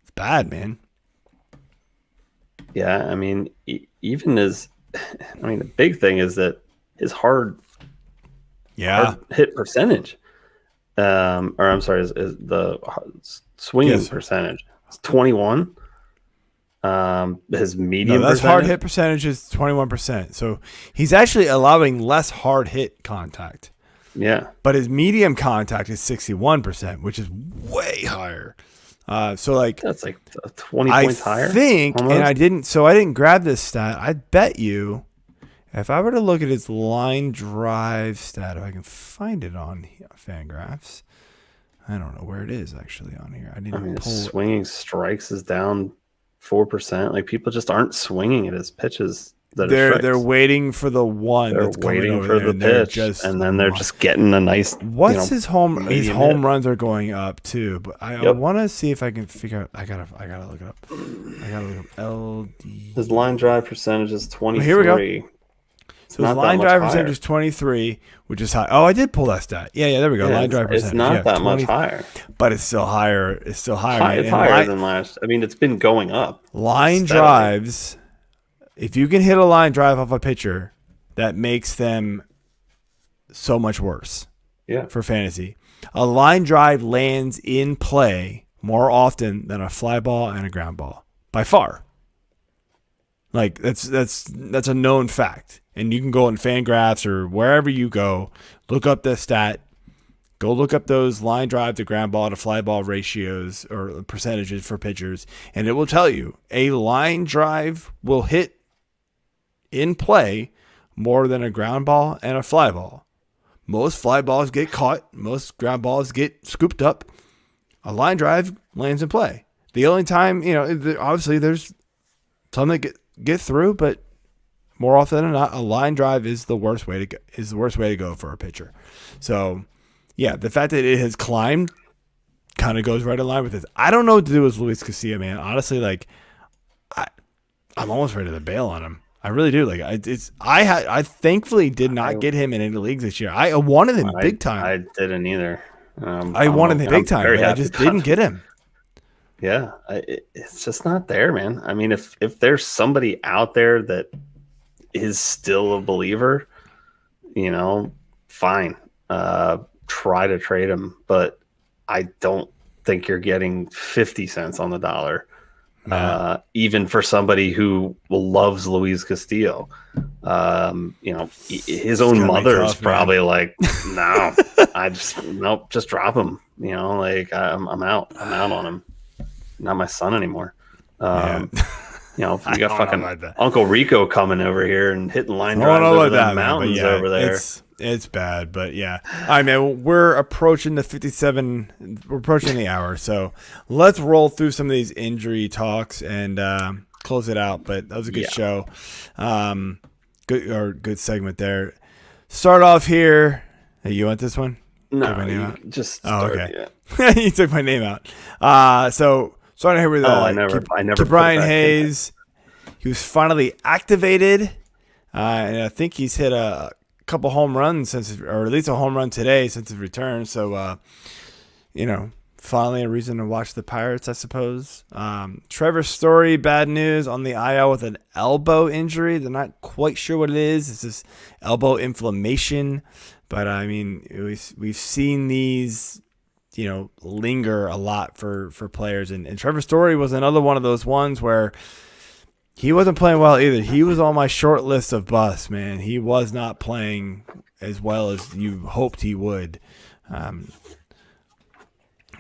It's bad, man. Yeah, I mean, the big thing is that his hard hit percentage, is the swinging percentage. It's 21. His medium that's hard hit percentage is 21%. So he's actually allowing less hard hit contact. Yeah. But his medium contact is 61%, which is way higher. So like that's like 20 points higher. I think, almost. And I didn't grab this stat. I bet you if I were to look at his line drive stat, if I can find it on Fangraphs. I don't know where it is actually on here. I didn't pull swinging strikes is down 4%. Like, people just aren't swinging at his pitches. They're waiting for the one. They're that's waiting over for there, the pitch, and then they're just getting a nice. What's his home? His home runs are going up too, but I want to see if I can figure out. I gotta look it up. I gotta look up LD. His line drive percentage is 23. Here we go. So his line drive percentage is 23, which is high. Oh, I did pull that stat. Yeah, there we go. Line drive percentage. It's not that 20, much higher, but it's still higher. It's still higher. It's higher than last. I mean, it's been going up. Line drives. If you can hit a line drive off a pitcher, that makes them so much worse. Yeah. For fantasy, a line drive lands in play more often than a fly ball and a ground ball by far. Like that's a known fact, and you can go on Fangraphs or wherever you go, look up the stat. Go look up those line drive to ground ball to fly ball ratios or percentages for pitchers, and it will tell you a line drive will hit in play more than a ground ball and a fly ball. Most fly balls get caught. Most ground balls get scooped up. A line drive lands in play. The only time, obviously there's some that get through, but more often than not, a line drive is the worst way to go for a pitcher. So, yeah, the fact that it has climbed kind of goes right in line with this. I don't know what to do with Louise Casilla, man. Honestly, like I'm almost ready to bail on him. I really do. Like I thankfully did not get him in any leagues this year. I wanted him big time. I didn't either. I wanted him big time, but I just didn't get him. Yeah, it's just not there, man. I mean, if there's somebody out there that is still a believer, fine. Try to trade him, but I don't think you're getting 50 cents on the dollar. Even for somebody who loves Louise Castillo, his own mother's probably like, no, just drop him. I'm out. I'm out on him. Not my son anymore. You got fucking Uncle Rico coming over here and hitting line drives over the mountains over there. It's bad, but yeah. All right, man. We're approaching the 57. We're approaching the hour, so let's roll through some of these injury talks and close it out. But that was a good show. Good segment there. Start off here. Hey, you want this one? No, just. Okay. Yeah. You took my name out. So starting here with I never. Brian Hayes. He was finally activated, and I think he's hit a couple home runs or at least a home run today since his return. So, finally a reason to watch the Pirates, I suppose. Trevor Story, bad news on the IL with an elbow injury. They're not quite sure what it is. It's just elbow inflammation. But I mean, we've seen these, linger a lot for players. And Trevor Story was another one of those ones where he wasn't playing well either. He was on my short list of busts, man. He was not playing as well as you hoped he would. The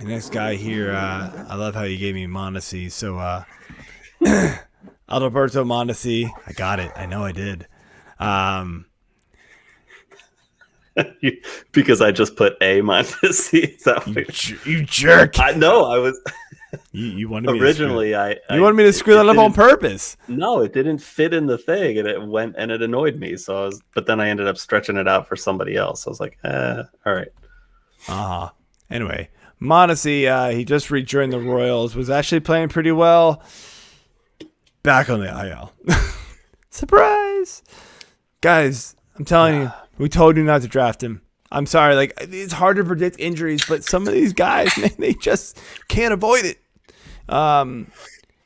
next guy here, I love how you gave me Mondesi. So, Adalberto Mondesi. I got it. I know I did. Because I just put a Mondesi. You jerk. I know. I was... You wanted me originally you wanted me to screw that up on purpose. No, it didn't fit in the thing, and it went and it annoyed me. So but then I ended up stretching it out for somebody else. I was like, all right. Anyway, Mondesi, he just rejoined the Royals, was actually playing pretty well. Back on the IL. Surprise, guys! I'm telling you, we told you not to draft him. I'm sorry, like it's hard to predict injuries, but some of these guys, man, they just can't avoid it.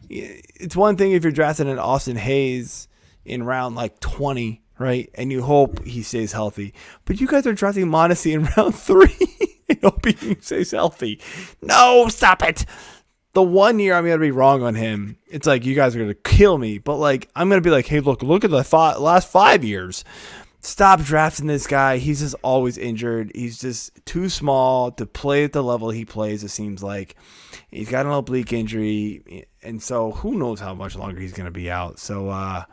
It's one thing if you're drafting an Austin Hayes in round like 20, right? And you hope he stays healthy. But you guys are drafting Mondesi in round 3 and hoping he stays healthy. No, stop it. The 1 year I'm going to be wrong on him. It's like you guys are going to kill me. But like I'm going to be like, hey, look at the last 5 years. Stop drafting this guy. He's just always injured. He's just too small to play at the level he plays, it seems like. He's got an oblique injury, and so who knows how much longer he's going to be out. So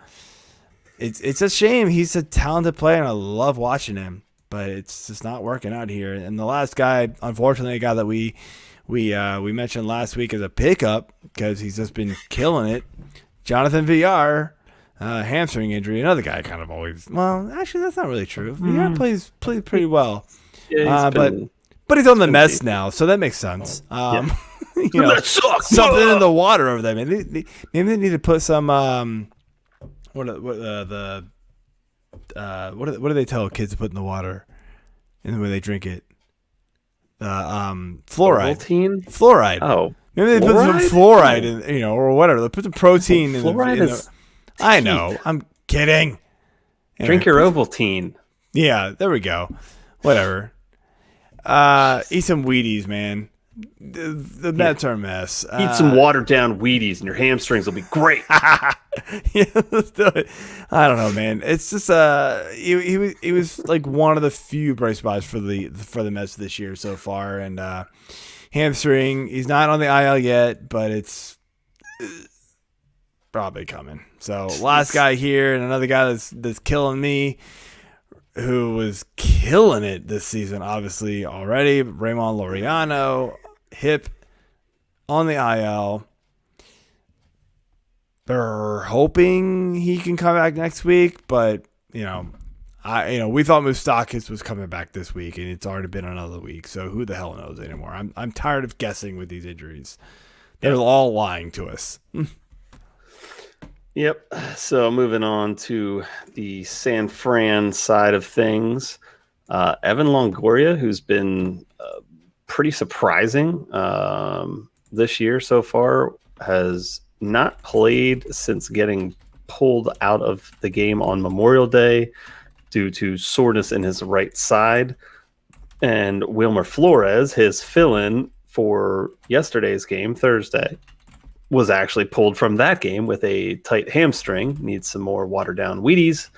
it's a shame. He's a talented player, and I love watching him. but it's just not working out here. And the last guy, unfortunately, a guy that we mentioned last week as a pickup because he's just been killing it, Jonathan Villar, hamstring injury. Another guy kind of always. Well, actually, that's not really true. Villar plays pretty well. Yeah, but he's on the Mets now, so that makes sense. Something in the water over there. Maybe they need to put some what do they tell kids to put in the water, and the way they drink it? Fluoride. Fluoride. Oh, maybe they put some fluoride in, or whatever. They put some protein in the. I know. I'm kidding. Drink your Ovaltine. Yeah, there we go. Whatever. Eat some Wheaties, man. The Mets are a mess. Eat some watered down Wheaties, and your hamstrings will be great. Yeah, let's do it. I don't know, man. It's just he was like one of the few bright spots for the Mets this year so far, and hamstring. He's not on the IL yet, but it's probably coming. So last guy here, and another guy that's killing me, who was killing it this season, obviously already. Ramon Laureano, hip on the IL. They're hoping he can come back next week, but we thought Moustakas was coming back this week, and it's already been another week. So who the hell knows anymore? I'm tired of guessing with these injuries. They're all lying to us. Yep. So moving on to the San Fran side of things, Evan Longoria, who's been pretty surprising this year so far, has not played since getting pulled out of the game on Memorial Day due to soreness in his right side. And Wilmer Flores, his fill-in for yesterday's game, Thursday, was actually pulled from that game with a tight hamstring. Needs some more watered-down Wheaties.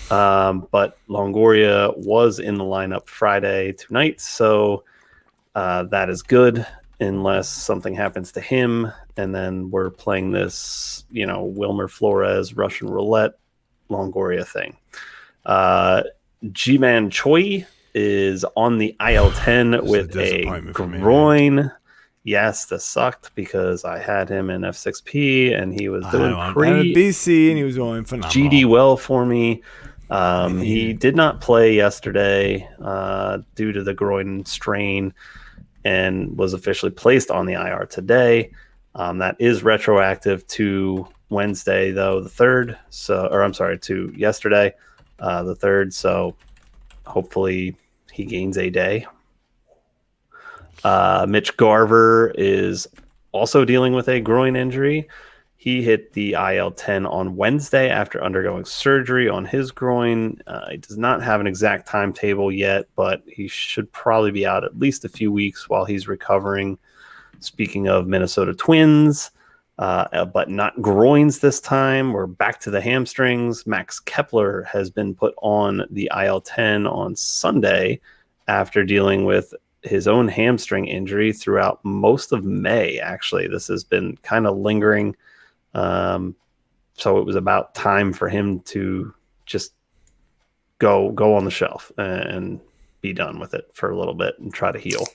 But Longoria was in the lineup Friday tonight, so that is good unless something happens to him. And then we're playing this, Wilmer Flores, Russian roulette, Longoria thing. G-Man Choi is on the IL-10 with a groin. Yes, this sucked because I had him in F6P and he was doing pretty BC and he was going phenomenal. GD well for me. He did not play yesterday due to the groin strain and was officially placed on the IR today. That is retroactive to Wednesday, though, the 3rd. To yesterday, the 3rd. So hopefully he gains a day. Mitch Garver is also dealing with a groin injury. He hit the IL-10 on Wednesday after undergoing surgery on his groin. He does not have an exact timetable yet, but he should probably be out at least a few weeks while he's recovering. Speaking of Minnesota Twins, but not groins this time. We're back to the hamstrings. Max Kepler has been put on the IL-10 on Sunday after dealing with his own hamstring injury throughout most of May. Actually, this has been kind of lingering. So it was about time for him to just go on the shelf and be done with it for a little bit and try to heal.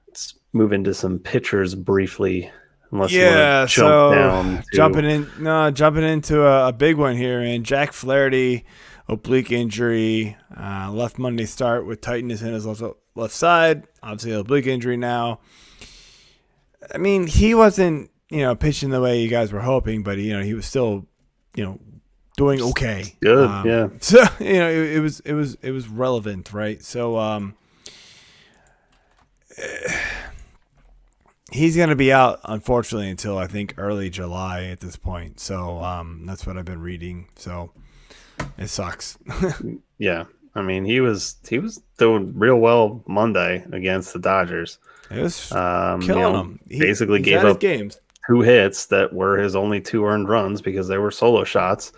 Let's move into some pitchers briefly. Unless you want to jumping into a big one here, and Jack Flaherty, oblique injury, left Monday start with tightness in his left side. Obviously, oblique injury now. I mean, he wasn't, pitching the way you guys were hoping, but he was still, doing okay. Good, yeah. So it was relevant, right? So he's going to be out, unfortunately, until I think early July at this point. So that's what I've been reading. So it sucks. Yeah, I mean he was doing real well Monday against the Dodgers. It was killing him. He basically gave up games. 2 hits that were his only 2 earned runs because they were solo shots.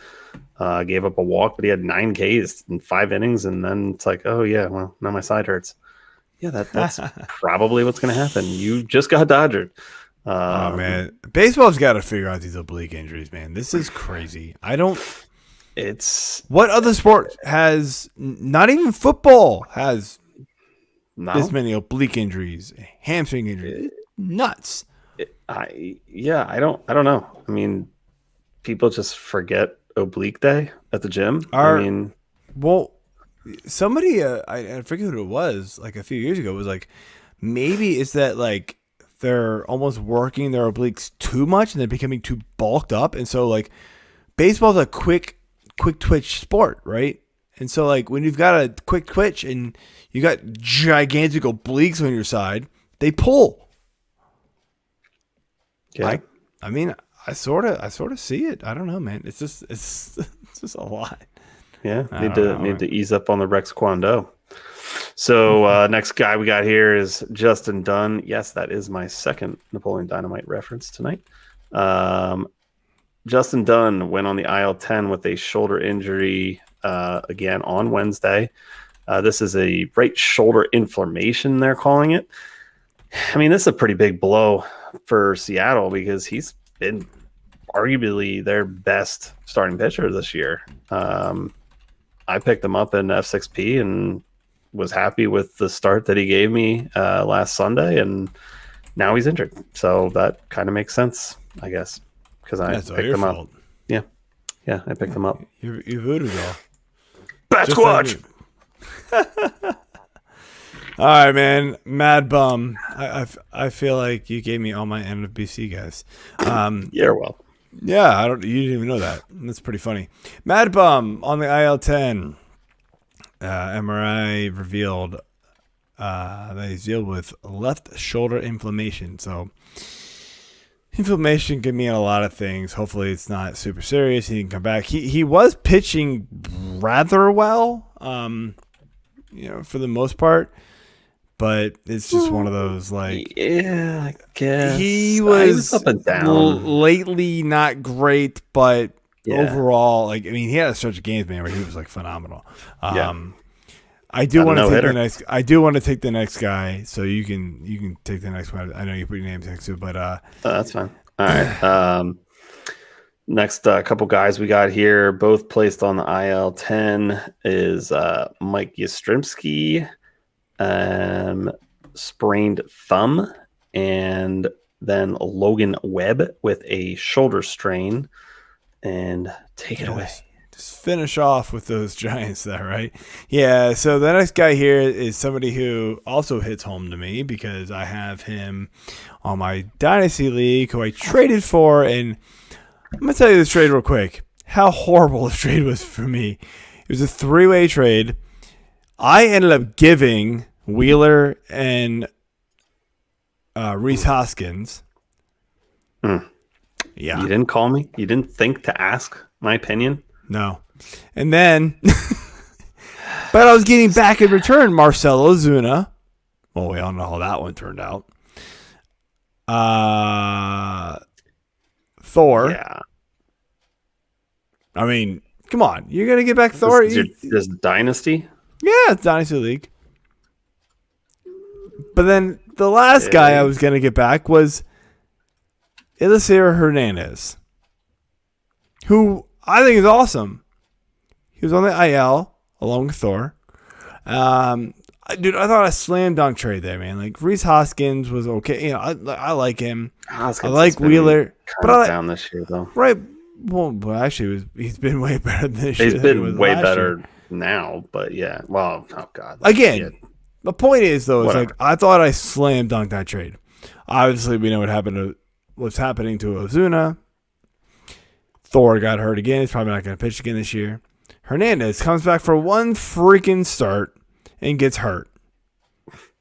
Gave up a walk, but he had 9 Ks in 5 innings, and then it's like, oh yeah, well now my side hurts. Yeah, that's probably what's going to happen. You just got dodgered. Oh man, baseball's got to figure out these oblique injuries, man. This is crazy. I don't It's What other sport has, not even football, has this many oblique injuries, hamstring injuries? Nuts. I don't know. I mean, people just forget oblique day at the gym. Well, somebody, I forget who it was, like a few years ago, was like, maybe it's that like they're almost working their obliques too much and they're becoming too bulked up. And so like baseball's a quick twitch sport, right? And so like when you've got a quick twitch and you got gigantic obliques on your side, they pull. Yeah. I mean, I sort of see it. I don't know, man. It's just a lot. Yeah, need to ease up on the Rex Kwon Do. So next guy we got here is Justin Dunn. Yes, that is my second Napoleon Dynamite reference tonight. Justin Dunn went on the IL-10 with a shoulder injury again on Wednesday. This is a right shoulder inflammation, they're calling it. I mean, this is a pretty big blow for Seattle because he's been arguably their best starting pitcher this year. I picked him up in F6P and was happy with the start that he gave me last Sunday, and now he's injured. So that kind of makes sense, I guess, because I picked him up. Yeah, I picked him up. You voodoo doll. Bat Squatch! All right, man. Mad bum. I feel like you gave me all my NFBC guys. You're welcome. Yeah, you didn't even know that. That's pretty funny. Mad bum on the IL-10. MRI revealed that he's dealt with left shoulder inflammation. So inflammation can mean a lot of things. Hopefully it's not super serious. He can come back. He was pitching rather well, for the most part. But it's just one of those, like... Yeah, I guess. He was up and down. Lately not great, but overall, like, I mean, he had a stretch of games, man, where he was, like, phenomenal. I do want to take the next... I do want to take the next guy, so you can take the next one. I know you put your names next to it, but... that's fine. All right. Next couple guys we got here, both placed on the IL-10, is Mike Yastrimsky, sprained thumb, and then Logan Webb with a shoulder strain. And take it away. Just finish off with those Giants there, right? Yeah, so the next guy here is somebody who also hits home to me because I have him on my Dynasty League who I traded for, and I'm going to tell you this trade real quick. How horrible the trade was for me. It was a 3-way trade. I ended up giving Wheeler and Rhys Hoskins. Yeah. You didn't call me? You didn't think to ask my opinion? No. And then, but I was getting back in return Marcell Ozuna. Well, we all know how that one turned out. Thor. Yeah. I mean, come on. You're going to get back Thor? This Dynasty? Yeah, it's Dynasty League. But then the last guy I was going to get back was Eliseo Hernandez, who I think is awesome. He was on the IL along with Thor. Dude, I thought a slam dunk trade there, man. Like Rhys Hoskins was okay. I like him. Hoskins I like Wheeler, but I like down this year though. Right. Well, actually, he's been way better than this year. He's been way better now, but yeah. Well, oh god. Again, the point is though, is like I thought I slam dunked that trade. Obviously, we know what's happening to Ozuna. Thor got hurt again. He's probably not going to pitch again this year. Hernandez comes back for one freaking start and gets hurt.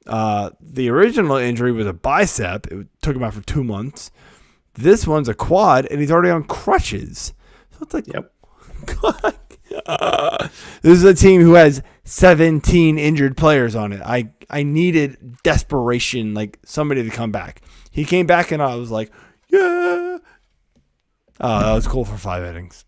The original injury was a bicep. It took him out for 2 months. This one's a quad, and he's already on crutches. So it's like, God. This is a team who has 17 injured players on it. I needed desperation, like somebody to come back. He came back, and I was like, yeah. Oh, that was cool for 5 innings.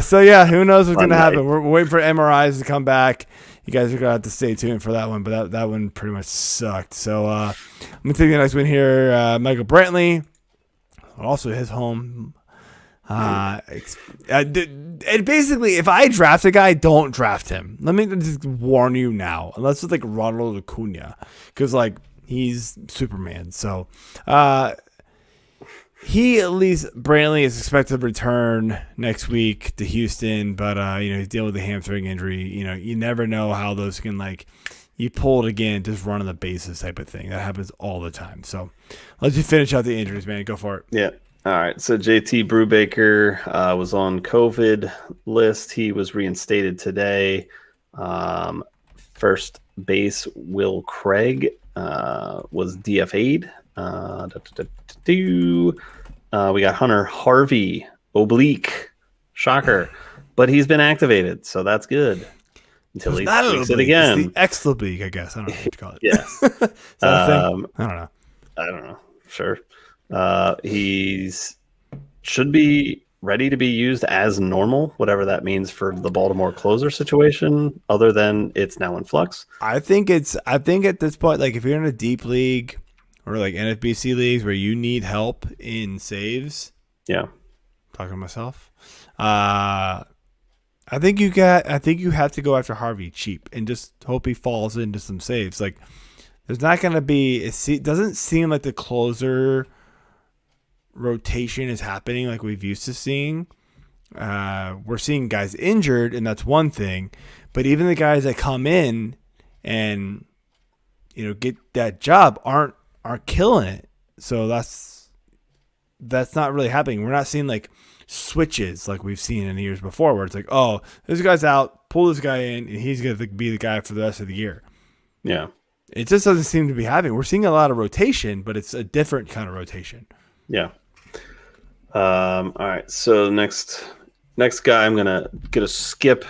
So, yeah, who knows what's going to happen. We're waiting for MRIs to come back. You guys are going to have to stay tuned for that one, but that one pretty much sucked. So, I'm going to take the next one here. Michael Brantley, also his home. And basically, if I draft a guy, don't draft him. Let me just warn you now. Unless it's like Ronald Acuna, because like he's Superman. So, he at least Brantley is expected to return next week to Houston, but he's dealing with a hamstring injury. You never know how those can like. You pull it again, just run on the bases type of thing. That happens all the time. So let's just finish out the injuries, man. Go for it. Yeah. All right. So JT Brubacher was on COVID list. He was reinstated today. First base Will Craig was DFA'd. We got Hunter Harvey, Oblique, shocker, but he's been activated, so that's good. Until he fix it again. It's the X-Oblique, I guess. I don't know what you call it. Yes. Is that a thing? I don't know. Sure. He's should be ready to be used as normal, whatever that means for the Baltimore closer situation, other than it's now in flux. I think at this point, like if you're in a deep league or like NFBC leagues where you need help in saves. Yeah. Talking to myself. I think you have to go after Harvey cheap and just hope he falls into some saves. Like there's not going to be it doesn't seem like the closer rotation is happening like we've used to seeing. We're seeing guys injured, and that's one thing, but even the guys that come in and get that job aren't killing it. So that's not really happening. We're not seeing like switches like we've seen in the years before where it's like, oh, this guy's out, pull this guy in, and he's going to be the guy for the rest of the year. Yeah. It just doesn't seem to be happening. We're seeing a lot of rotation, but it's a different kind of rotation. Yeah. All right. So next guy I'm going to skip.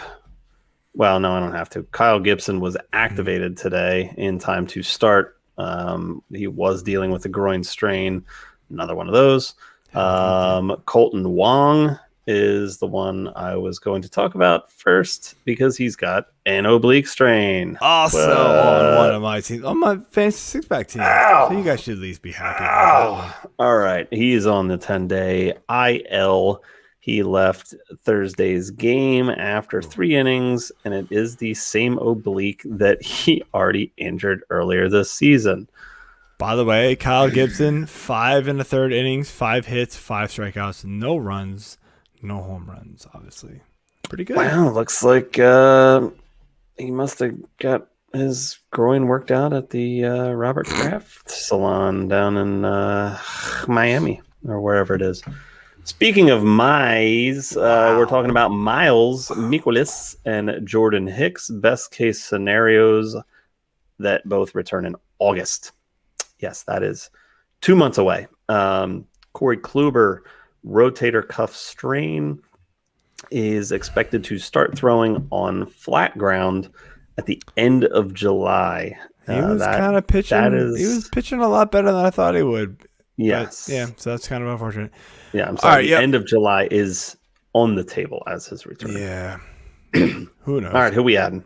Well, no, I don't have to. Kyle Gibson was activated today in time to start. He was dealing with a groin strain. Another one of those. Colton Wong is the one I was going to talk about first because he's got an oblique strain. Also on one of my teams, on my fantasy six-pack team. So you guys should at least be happy about that. All right. He is on the 10-day IL. He left Thursday's game after 3 innings, and it is the same oblique that he already injured earlier this season. By the way, Kyle Gibson, 5 in the 3rd innings, 5 hits, 5 strikeouts, no runs, no home runs, obviously. Pretty good. Wow, looks like he must have got his groin worked out at the Robert Kraft salon down in Miami or wherever it is. Speaking of Mize, we're talking about Miles Mikolas and Jordan Hicks. Best case scenarios that both return in August. Yes, that is 2 months away. Corey Kluber, rotator cuff strain, is expected to start throwing on flat ground at the end of July. He was kind of pitching. He was pitching a lot better than I thought he would. Yes. But, yeah, so that's kind of unfortunate. Yeah, I'm sorry. The end of July is on the table as his return. Yeah. Who knows? All right, who we adding?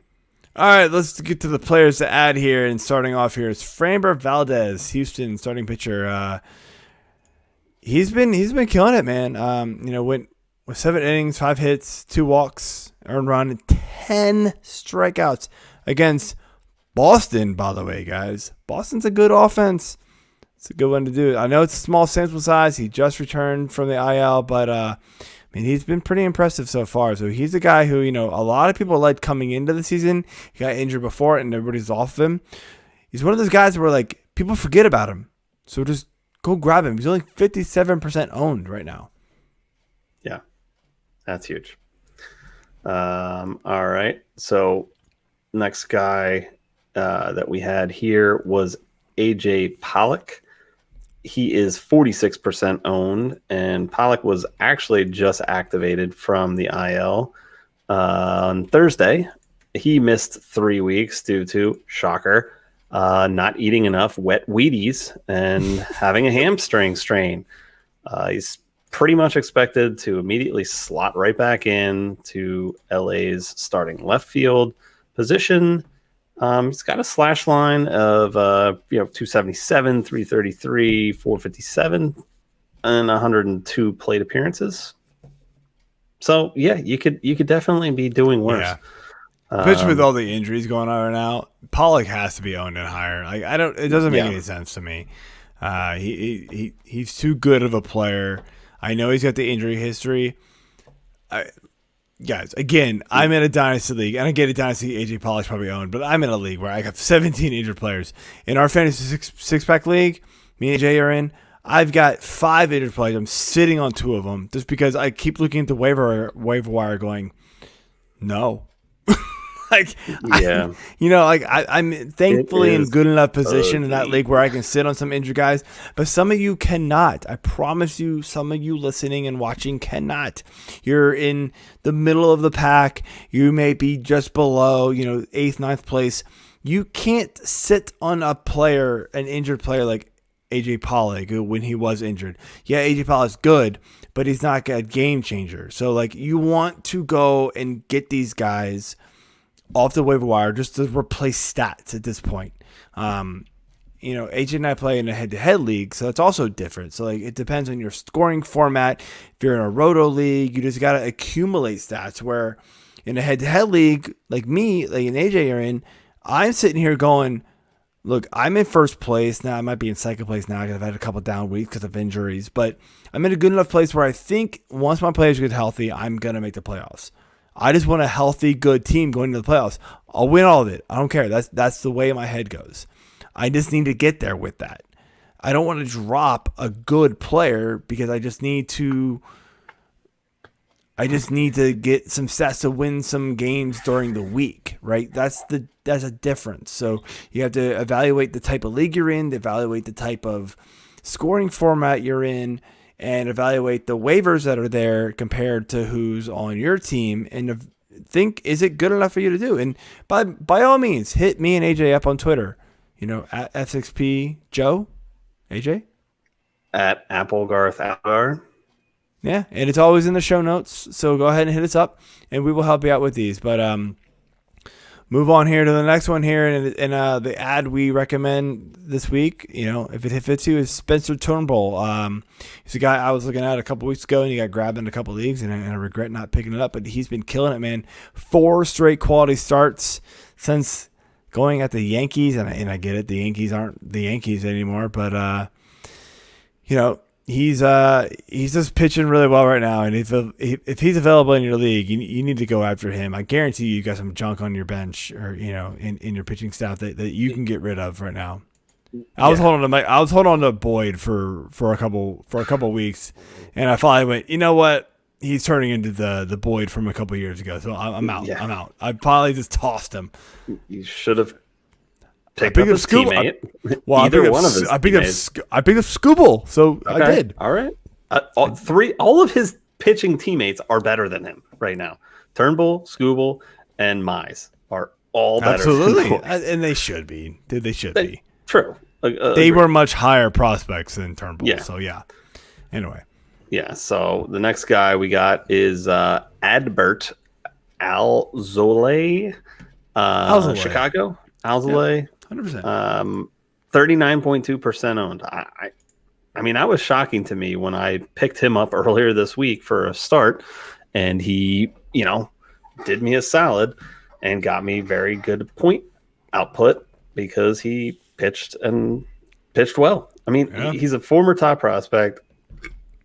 All right, let's get to the players to add here. And starting off here is Framber Valdez, Houston starting pitcher. He's been killing it, man. Went with 7 innings, 5 hits, 2 walks, earned run, and 10 strikeouts against Boston. By the way, guys, Boston's a good offense. It's a good one to do. I know it's a small sample size. He just returned from the IL, but he's been pretty impressive so far. So he's a guy who, a lot of people liked coming into the season. He got injured before, and everybody's off of him. He's one of those guys where, like, people forget about him. So just go grab him. He's only 57% owned right now. Yeah, that's huge. All right. So next guy that we had here was AJ Pollock. He is 46% owned, and Pollock was actually just activated from the IL on Thursday. He missed 3 weeks due to, shocker, not eating enough wet Wheaties and having a hamstring strain. He's pretty much expected to immediately slot right back in to LA's starting left field position. He's got a slash line of 277, 333, 457, and 102 plate appearances. So yeah, you could definitely be doing worse. Yeah. Especially with all the injuries going on right now, Pollock has to be owned and higher. Like it doesn't make any sense to me. He's too good of a player. I know he's got the injury history. Guys, again, I'm in a dynasty league, and I get a dynasty AJ Pollock's probably owned, but I'm in a league where I have 17 injured players. In our fantasy six-pack league, me and AJ are in, I've got 5 injured players. I'm sitting on 2 of them just because I keep looking at the waiver wire going, no. I'm thankfully in good enough position in that league where I can sit on some injured guys, but some of you cannot. I promise you, some of you listening and watching cannot. You're in the middle of the pack. You may be just below, 8th, 9th place. You can't sit on an injured player like AJ Pollock when he was injured. Yeah, AJ Pollock's good, but he's not a game changer. So you want to go and get these guys off the waiver wire just to replace stats at this point. AJ and I play in a head-to-head league, so it's also different. So it depends on your scoring format. If you're in a roto league, you just got to accumulate stats, where in a head-to-head league like me, like an AJ are in, I'm sitting here going, look, I'm in first place now. I might be in second place now because I've had a couple down weeks because of injuries, but I'm in a good enough place where I think once my players get healthy, I'm going to make the playoffs. I just want a healthy, good team going to the playoffs. I'll win all of it. I don't care. That's the way my head goes. I just need to get there with that. I don't want to drop a good player because I just need to get some stats to win some games during the week, right? That's a difference. So you have to evaluate the type of league you're in, evaluate the type of scoring format you're in, and evaluate the waivers that are there compared to who's on your team, and think, is it good enough for you to do? And by all means, hit me and AJ up on Twitter, at F6P Joe, AJ? At Applegarth. Yeah, and it's always in the show notes, so go ahead and hit us up, and we will help you out with these. But move on here to the next one here, and the ad we recommend this week, if it fits you, is Spencer Turnbull. He's a guy I was looking at a couple weeks ago, and he got grabbed in a couple leagues, and I regret not picking it up, but he's been killing it, man. 4 straight quality starts since going at the Yankees, and I get it, the Yankees aren't the Yankees anymore, but he's just pitching really well right now, and if he's available in your league, you need to go after him. I guarantee you got some junk on your bench or in your pitching staff that you can get rid of right now. I was holding on to Boyd for a couple weeks, and I finally went, you know what? He's turning into the Boyd from a couple years ago, so I'm out. Yeah. I'm out. I probably just tossed him. You should have picked up his teammate. I picked up Scooble, so okay. I did. All right. All of his pitching teammates are better than him right now. Turnbull, Scooble, and Mize are all better. Absolutely, and they should be. They should be. True. They were much higher prospects than Turnbull. Yeah. So yeah. Anyway. Yeah. So the next guy we got is Adbert Alzolay, Chicago. Alzolay. 100%. 39.2% owned. I mean, that was shocking to me when I picked him up earlier this week for a start, and he, did me a solid and got me very good point output because he pitched well. I mean, he's a former top prospect.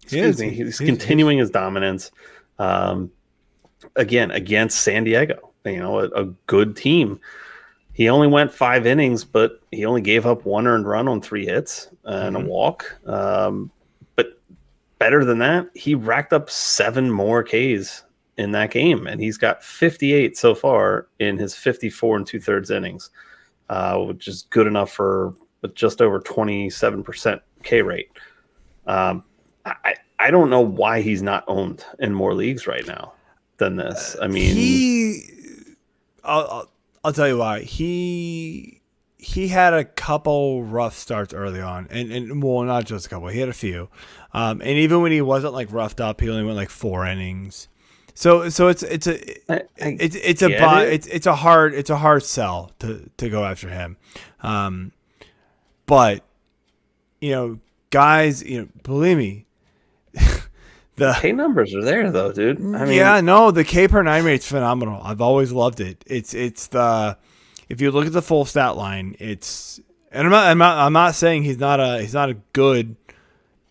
He's continuing his dominance. Again, against San Diego, a good team. He only went 5 innings, but he only gave up 1 earned run on 3 hits and a walk. But better than that, he racked up 7 more Ks in that game, and he's got 58 so far in his 54 2/3 innings, which is good enough for just over 27% K rate. I don't know why he's not owned in more leagues right now than this. I mean, I'll tell you why. He had a couple rough starts early on, and well, not just a couple. He had a few, and even when he wasn't roughed up, he only went 4 innings. So it's a hard sell to go after him, but guys, believe me, The K numbers are there though, dude. I mean, yeah, no, the K per 9 rate's phenomenal. I've always loved it. It's the if you look at the full stat line, and I'm not saying he's not a good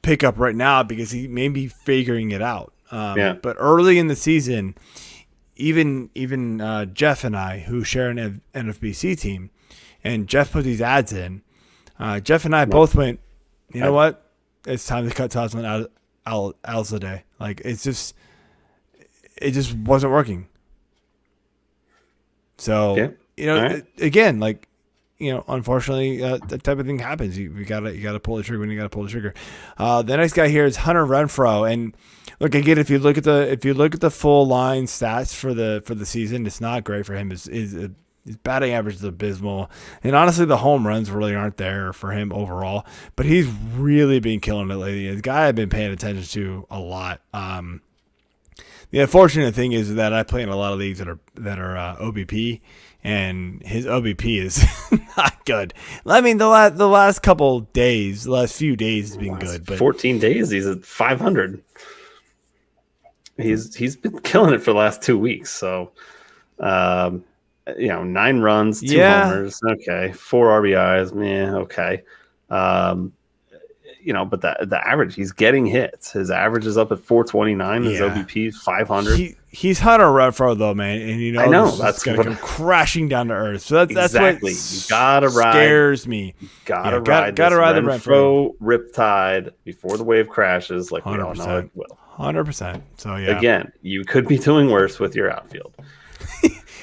pickup right now because he may be figuring it out. But early in the season, even Jeff and I, who share an NFBC team, and Jeff put these ads in, Jeff and I both went, you know what? It's time to cut Tazman Alzadeh. Like it just wasn't working. So again, like. Unfortunately, that type of thing happens. You gotta pull the trigger when you gotta pull the trigger. The next guy here is Hunter Renfroe, and look again. If you look at the full line stats for the season, it's not great for him. His batting average is abysmal, and honestly, the home runs really aren't there for him overall. But he's really been killing it lately. The guy I've been paying attention to a lot. The unfortunate thing is that I play in a lot of leagues that are OBP. And his OBP is not good. I mean, the last few days has been good. But 14 days, he's at 500. He's been killing it for the last 2 weeks. So, 9 runs, 2 homers, okay, 4 RBIs, okay. But the average, he's getting hits. His average is up at 429. His OBP is 500. He's Hunter Renfroe though, man, and I know that's going to come crashing down to earth. So that's exactly. What you gotta ride. Scares me. Gotta ride the Renfroe riptide before the wave crashes, like 100%. We all know it will. 100%. So yeah. Again, you could be doing worse with your outfield.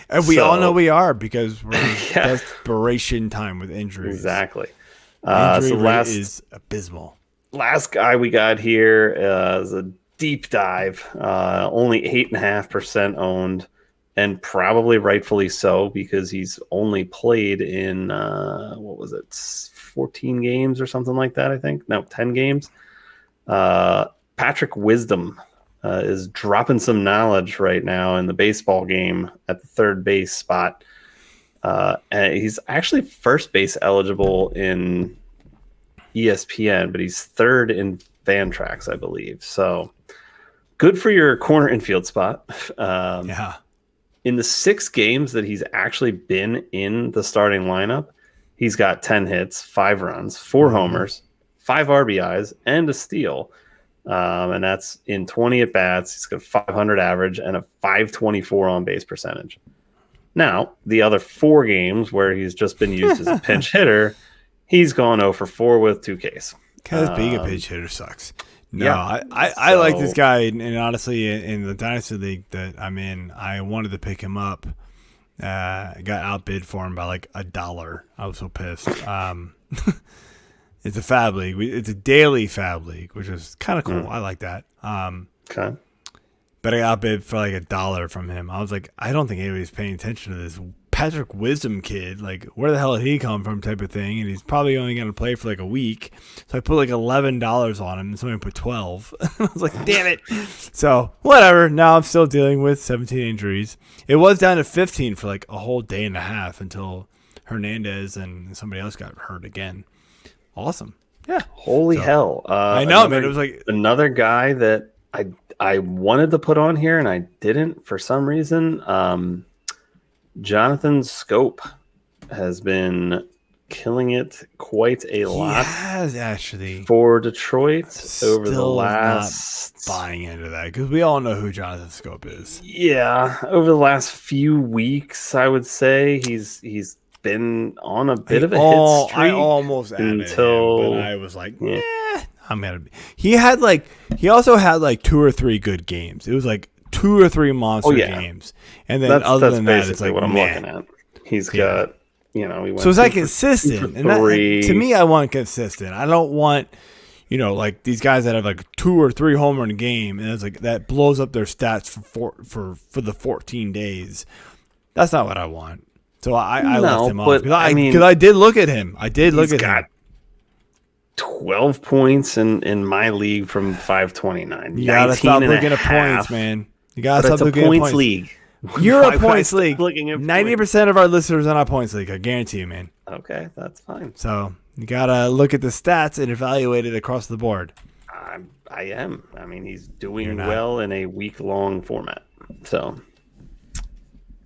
And we all know we are because we're in desperation time with injuries. Exactly. Injury rate is abysmal. Last guy we got here is a deep dive. Only 8.5% owned, and probably rightfully so because he's only played in 14 games or something like that. I think 10 games. Patrick Wisdom is dropping some knowledge right now in the baseball game at the third base spot. And he's actually first base eligible in ESPN, but he's third in Fantrax, I believe. So good for your corner infield spot. In the 6 games that he's actually been in the starting lineup, he's got 10 hits, 5 runs, 4 homers, 5 RBIs, and a steal. And that's in 20 at-bats. He's got 500 average and a 524 on-base percentage. Now, the other 4 games where he's just been used as a pinch hitter, he's gone 0 for 4 with 2 Ks. Because being a pinch hitter sucks. No, I like this guy, and honestly, in the Dynasty League that I'm in, I wanted to pick him up. I got outbid for him by like $1. I was so pissed. It's a fab league. It's a daily fab league, which is kind of cool. I like that. Okay. But I got outbid for like $1 from him. I was like, I don't think anybody's paying attention to this Patrick Wisdom kid. Like, where the hell did he come from type of thing? And he's probably only going to play for like a week. So I put like $11 on him, and somebody put 12. I was like, damn it. So whatever. Now I'm still dealing with 17 injuries. It was down to 15 for like a whole day and a half until Hernandez and somebody else got hurt again. Awesome. Yeah. Holy hell. I know, man. It was like another guy that I wanted to put on here and I didn't for some reason. Jonathan Scope has been killing it quite a lot. Has actually for Detroit over the last. Not buying into that because we all know who Jonathan Scope is. Yeah, over the last few weeks, I would say he's been on a bit of a hit streak. I almost until him, but I was like, I'm gonna be. He also had like 2 or 3 good games. It was like 2 or 3 monster games, and then other than that, it's like what I'm looking at. He's got, he went so it's like consistent, and to me, I want consistent. I don't want, like these guys that have like 2 or 3 home run game, and it's like that blows up their stats for the 14 days. That's not what I want. So I left him off because I did look at him. He's got 12 points in my league from 529. You gotta stop looking at points, man. You gotta stop looking at points. League. You're a points league. 90% of our listeners are on a points league. I guarantee you, man. Okay, that's fine. So you gotta look at the stats and evaluate it across the board. I am. I mean, he's doing well in a week-long format. So,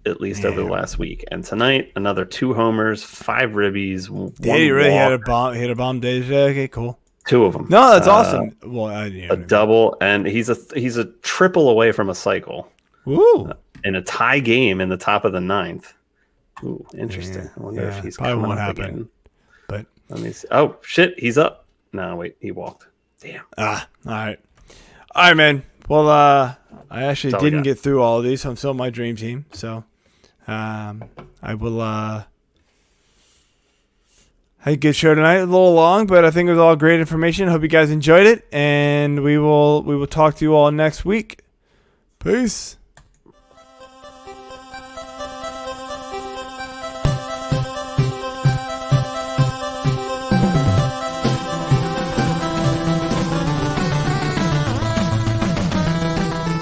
at least over the last week. And tonight, another 2 homers, 5 ribbies. Did he really hit a bomb day today? Okay, cool. 2 of them. No, that's awesome. Well, a double, and he's a triple away from a cycle. Woo! In a tie game in the top of the 9th. Ooh, interesting. I wonder if he's coming up again. But let me see. Oh shit, he's up. No, wait, he walked. Damn. All right, man. Well, I actually didn't get through all of these, so I'm still on my dream team. So, I will. Had a good show tonight. A little long, but I think it was all great information. Hope you guys enjoyed it, and we will talk to you all next week. Peace.